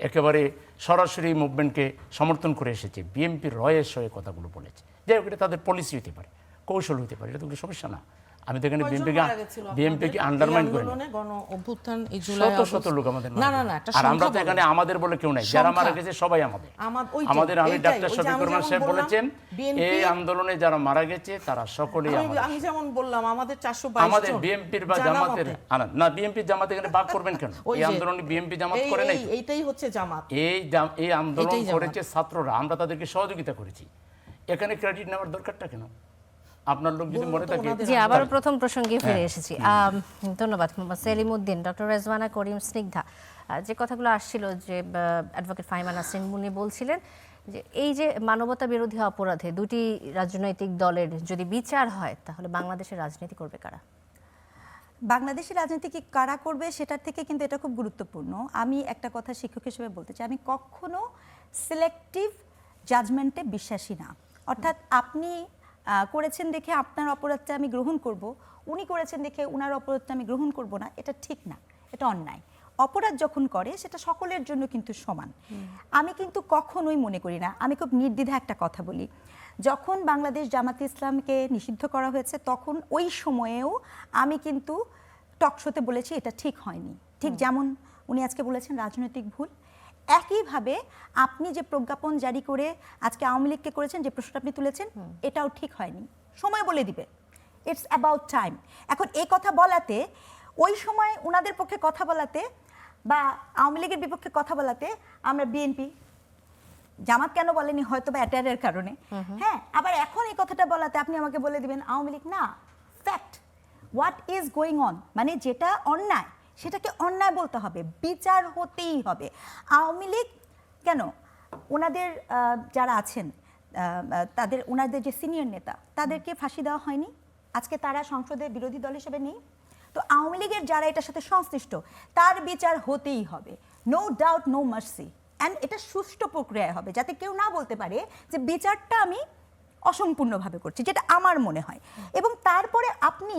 একেবারে সরাসরি মুভমেন্টকে সমর্থন করে এসেছে, বিএনপির রয়ের সয়ে কথাগুলো বলেছে। যাই হোক, এটা তাদের পলিসি হতে পারে, কৌশল হতে পারে, এটা তো কোনো সমস্যা না। আমি তো এখানে বিএনপিকে আন্ডারমাইন করি না। গণ অভ্যুত্থান এই জুলাই শত লোক আমাদের না না না একটা আর আমরা তো এখানে আমাদের বলে কেউ নাই, যারা মারা গেছে সবাই আমাদের। আমাদের আমি ডাক্তার শফিকুর রহমান সাহেব বলেছেন এই আন্দোলনে যারা মারা গেছে তারা সকলেই আমাদের। আমি যেমন বললাম আমাদের 422 আমাদের বিএনপির বা জামাতের না, বিএনপি জামাত এখানে ভাগ করবেন কেন? এই আন্দোলনে বিএনপি জামাত করে নাই। এইটাই হচ্ছে জামাত। এই আন্দোলন করেছে ছাত্ররা, আমরা তাদেরকে সহযোগিতা করেছি। এখানে ক্রেডিট নেওয়ার দরকারটা কেন? আপনার লোক যদি মনে থাকে। জি, আবারও প্রথম প্রসঙ্গে ফিরে এসেছি। ধন্যবাদ মোহাম্মদ সেলিমউদ্দিন। ডক্টর রেজওয়ানা করিম স্নিগ্ধা, যে কথাগুলো আসছিল যে অ্যাডভোকেট ফাহিমা নাসরিন মুন্নি বলছিলেন যে এই যে মানবতা বিরোধী অপরাধে দুটি রাজনৈতিক দলের যদি বিচার হয়, তাহলে বাংলাদেশের রাজনীতি করবে কারা? বাংলাদেশের রাজনীতি কি কারা করবে সেটার থেকে কিন্তু এটা খুব গুরুত্বপূর্ণ। আমি একটা কথা শিক্ষক হিসেবে বলতে চাই, আমি কখনো সিলেক্টিভ জাজমেন্টে বিশ্বাসী না। অর্থাৎ আপনি করেছেন দেখে আপনার অপরাধটা আমি গ্রহণ করব, উনি করেছেন দেখে উনার অপরাধটা আমি গ্রহণ করব না, এটা ঠিক না, এটা অন্যায়। অপরাধ যখন করে সেটা সকলের জন্য কিন্তু সমান। আমি কিন্তু কখনোই মনে করি না, আমি খুব নির্দ্বিধায় একটা কথা বলি, যখন বাংলাদেশ জামাতে ইসলামকে নিষিদ্ধ করা হয়েছে তখন ওই সময়েও আমি কিন্তু টকশোতে বলেছি এটা ঠিক হয়নি। ঠিক যেমন উনি আজকে বলেছেন রাজনৈতিক ভুল, একইভাবে আপনি যে প্রজ্ঞাপন জারি করে আজকে আওয়ামী লীগকে করেছেন, যে প্রশ্নটা আপনি তুলেছেন, এটাও ঠিক হয়নি। সময় বলে দিবে, ইটস অ্যাবাউট টাইম। এখন এই কথা বলাতে, ওই সময় ওনাদের পক্ষে কথা বলাতে বা আওয়ামী লীগের বিপক্ষে কথা বলাতে আমরা বিএনপি, জামাত কেন বলেনি, হয়তো বা অ্যাটারের কারণে, হ্যাঁ, আবার এখন এই কথাটা বলাতে আপনি আমাকে বলে দিবেন আওয়ামী লীগ না। Fact, what is going on, মানে যেটা অন্যায় সেটাকে অন্যায় বলতে হবে, বিচার হতেই হবে। আওয়ামী লীগ কেন, ওনাদের যারা আছেন তাদের, ওনাদের যে সিনিয়র নেতা তাদেরকে ফাঁসি দেওয়া হয়নি, আজকে তারা সংসদে বিরোধী দল হিসেবে নেই। তো আওয়ামী লীগের যারা এটার সাথে সংশ্লিষ্ট তার বিচার হতেই হবে, no doubt, no mercy. And এটা সুষ্ঠু প্রক্রিয়ায় হবে, যাতে কেউ না বলতে পারে যে বিচারটা আমি অসম্পূর্ণভাবে করছি, যেটা আমার মনে হয়। এবং তারপরে আপনি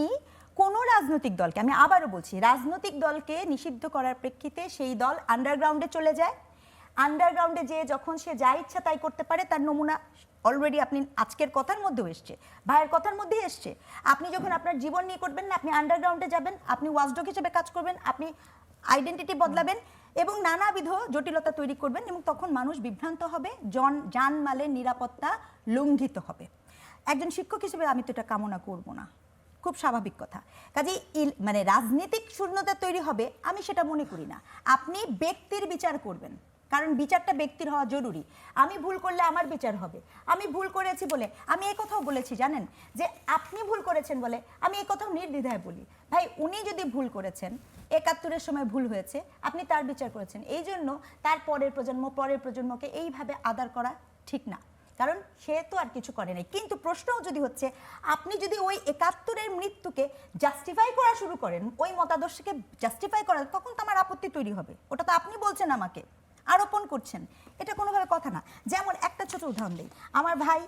কোনো রাজনৈতিক দলকে, আমি আবারও বলছি, রাজনৈতিক দলকে নিষিদ্ধ করার প্রেক্ষিতে সেই দল আন্ডারগ্রাউন্ডে চলে যায়। আন্ডারগ্রাউন্ডে যেয়ে যখন সে যা ইচ্ছা তাই করতে পারে, তার নমুনা অলরেডি আপনি আজকের কথার মধ্যেও এসছে, ভাইয়ের কথার মধ্যেই এসছে। আপনি যখন আপনার জীবন নিয়ে করবেন না, আপনি আন্ডারগ্রাউন্ডে যাবেন, আপনি ওয়াচডগ হিসেবে কাজ করবেন, আপনি আইডেন্টিটি বদলাবেন এবং নানাবিধ জটিলতা তৈরি করবেন, এবং তখন মানুষ বিভ্রান্ত হবে, জানমালের নিরাপত্তা লঙ্ঘিত হবে। একজন শিক্ষক হিসেবে আমি তো এটা কামনা করব না, খুব স্বাভাবিক কথা। কাজেই মানে রাজনৈতিক শূন্যতা তৈরি হবে আমি সেটা মনে করি না। আপনি ব্যক্তির বিচার করবেন, কারণ বিচারটা ব্যক্তির হওয়া জরুরি। আমি ভুল করলে আমার বিচার হবে। আমি ভুল করেছি বলে আমি এই কথাও বলেছি, জানেন, যে আপনি ভুল করেছেন বলে আমি এই কথাও নির্দ্বিধায় বলি, ভাই উনি যদি ভুল করেছেন, ৭১-এর সময় ভুল হয়েছে, আপনি তার বিচার করেছেন, এই জন্য তার পরের প্রজন্মকে এইভাবে আদার করা ঠিক না, কারণ সে তো আর কিছু করে নাই। কিন্তু প্রশ্নও যদি হচ্ছে, আপনি যদি ওই ৭১-এর মৃত্যুকে জাস্টিফাই করা শুরু করেন, ওই মতাদর্শকে জাস্টিফাই করা, তখন তো আমার আপত্তি তৈরি হবে। ওটা তো আপনি বলছেন, আমাকে আরোপণ করছেন, এটা কোনোভাবে কথা না। যেমন একটা ছোট উদাহরণ দিই, আমার ভাই,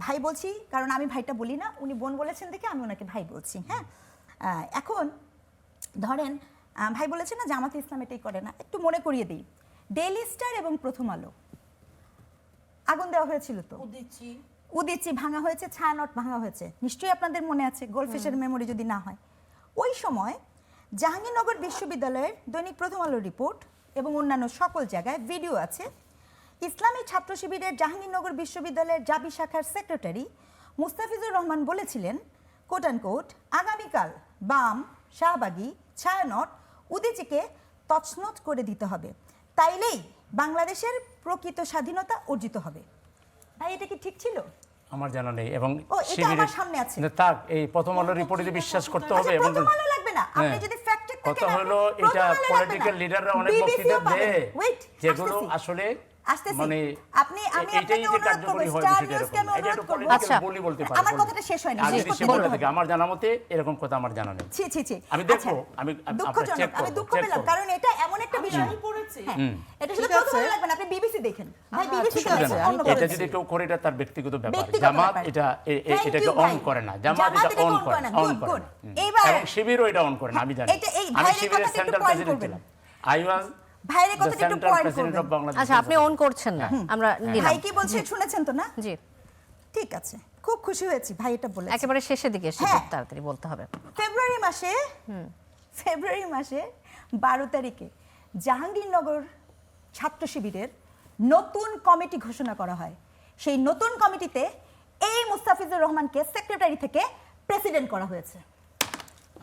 ভাই বলছি কারণ আমি ভাইটা বলি না, উনি বোন বলেছেন দেখে আমি ওনাকে ভাই বলছি। হ্যাঁ, এখন ধরেন ভাই বলেছেন না জামাতে ইসলাম এটাই করে না, একটু মনে করিয়ে দিই, ডেইলি স্টার এবং প্রথম আলো আগুন দেওয়া হয়েছিল, তো উদিচি ভাঙা হয়েছে, ছায়ানট ভাঙা হয়েছে, নিশ্চয়ই আপনাদের মনে আছে, গোল্ডফিশের মেমোরি যদি না হয়। ওই সময় জাহাঙ্গীরনগর বিশ্ববিদ্যালয়ের দৈনিক প্রথম আলো রিপোর্ট এবং অন্যান্য সকল জায়গায় ভিডিও আছে। ইসলামী ছাত্র শিবিরের জাহাঙ্গীরনগর বিশ্ববিদ্যালয়ের জাবি শাখার সেক্রেটারি মুস্তাফিজুর রহমান বলেছিলেন, কোট অ্যান্ড কোট, আগামীকাল বাম, শাহবাগী, ছায়ানট, উদিচিকে তছনছ করে দিতে হবে, তাইলেই বাংলাদেশের প্রকৃত স্বাধীনতা অর্জিত হবে। ভাই এটা কি ঠিক ছিল? আমার জানা নেই। এবং এটা আমার সামনে আছে। তাক এই প্রথম আলো রিপোর্টে বিশ্বাস করতে হবে। এবং প্রথম আলো লাগবে না, আপনি যদি ফ্যাক্ট চেক কথা হলো এটা পলিটিক্যাল লিডাররা অনেক বক্তৃতা দেয় যেগুলো আসলে মানে আপনি আমি আপনাকে অনুরোধ করব, স্টার নিউজ কেন অনুরোধ করব? আচ্ছা বলি বলতে পারি, আমার কথাটা শেষ হয়নি, শেষ করতে বলতে হবে। আমার জানা মতে এরকম কথা আমার জানা নেই। ছি আমি দেখবো, আমি আপনাকে চেক করব। আমি দুঃখ পেলাম, কারণ এটা এমন একটা বিষয় পড়েছে। এটা শুধু প্রথম আলো লাগবে না, আপনি বিবিসি দেখেন ভাই, বিবিসি তে আছে। এটা যদি কেউ করে, এটা তার ব্যক্তিগত ব্যাপার। জামাত এটাকে অন করে না, জামাত এটা অন করে না, এবং শিবিরও এটা অন করে না, আমি জানি। আমি শিবিরের সেন্ট্রাল প্রেসিডেন্ট ছিলাম, আই ওয়াজ ভাইরে কথাটা একটু পয়েন্ট করবেন। আচ্ছা, আপনি অন করছেন না, আমরা নিলাম। ভাই কি বলছে শুনেছেন তো না? জি, ঠিক আছে, খুব খুশি হয়েছি ভাই এটা বলেছে। একেবারে শেষের দিকে এসে হ্যাঁ। তাড়াতাড়ি বলতে হবে। ফেব্রুয়ারি মাসে 12 তারিখে জাহাঙ্গীরনগর ছাত্র শিবিরের নতুন কমিটি ঘোষণা করা হয়। সেই নতুন কমিটিতে এই মুস্তাফিজুর রহমানকে সেক্রেটারি থেকে প্রেসিডেন্ট করা হয়েছে।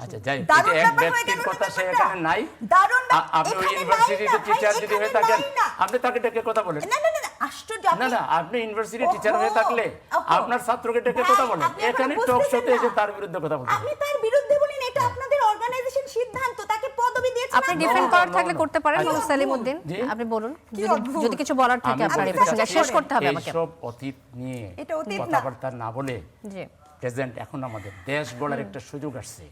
আচ্ছা, যাই হোক, এটা এক ব্যক্তির কথা, সে এখানে নাই। আপনি ওই ইউনিভার্সিটিতে টিচার যদি হয়ে থাকেন, আপনি তাকে ডেকে কথা বলেন। না, আশ্চর্য। না, আপনি ইউনিভার্সিটি টিচার হয়ে থাকলে আপনার ছাত্রকে ডেকে কথা বলেন। এখানে টক শোতে এসে তার বিরুদ্ধে কথা বলতে আপনি তার বিরুদ্ধে বলেন, এটা আপনাদের অর্গানাইজেশন সিদ্ধান্ত, তাকে পদবি দিয়েছেন। আপনি ডিফেন্ড করার থাকলে করতে পারেন। মোহাম্মদ সেলিমউদ্দিন, আপনি বলুন, যদি কিছু বলার থাকে আপনার। এই প্রসঙ্গে শেষ করতে হবে আমাকে। সব অতীত নিয়ে এটা অতীত না, কথাবার্তা না বলে জি, প্রেজেন্ট এখন আমাদের দেশ গড়ার একটা সুযোগ আসছে।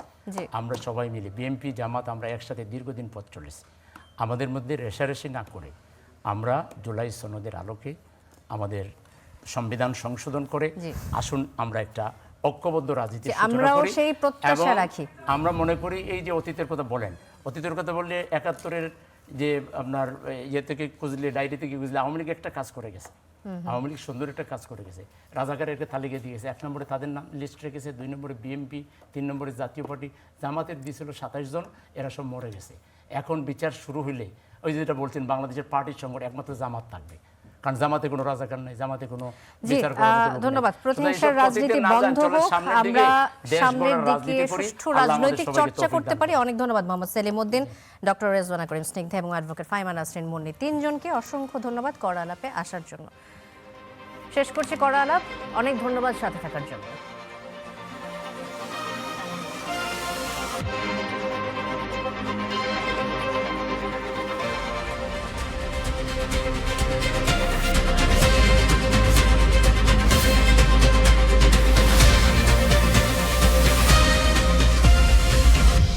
আমরা সবাই মিলে বিএনপি জামাত আমরা একসাথে দীর্ঘদিন পথ চলেছি। আমাদের মধ্যে রেষারেষি না করে আমরা জুলাই সনদের আলোকে আমাদের সংবিধান সংশোধন করে আসুন আমরা একটা ঐক্যবদ্ধ রাজনীতি আমরাও সেই প্রত্যাশা রাখি। আমরা মনে করি এই যে অতীতের কথা বলেন, অতীতের কথা বললে ৭১-এর যে আপনার ইয়ে থেকে খুঁজলে, ডায়েরি থেকে খুঁজলে আওয়ামী লীগ একটা কাজ করে গেছে। আওয়ামী লীগ সুন্দর একটা কাজ করে গেছে, রাজাকারের তালিকা দিয়ে গেছে। ১ নম্বরে তাদের নাম লিস্ট রেখেছে, ২ নম্বরে বিএনপি, ৩ নম্বরে জাতীয় পার্টি, জামাতের দিয়েছিল ২৭ জন, এরা সব মরে গেছে। এখন বিচার শুরু হইলে ওই যেটা বলছেন বাংলাদেশের পার্টির সঙ্গে একমাত্র জামাত থাকবে, কারণ জামাতে কোনো রাজাকার নাই, জামাতে কোনো বিচার করার মতো লোক নাই। ধন্যবাদ। প্রতিহিংসার রাজনীতি বন্ধ হোক, আমরা সামনের দিকে সুষ্ঠু রাজনৈতিক চর্চা করতে পারি। অনেক ধন্যবাদ মোহাম্মদ সেলিমউদ্দিন, ডক্টর রেজওয়ানা করিম স্নিগ্ধা এবং অ্যাডভোকেট ফাইমা নাসরিন মুন্নি, তিনজনকে অসংখ্য ধন্যবাদ কড়া আলাপে আসার জন্য। শেষ করছি কড়া আলাপ। অনেক ধন্যবাদ সাথে থাকার জন্য।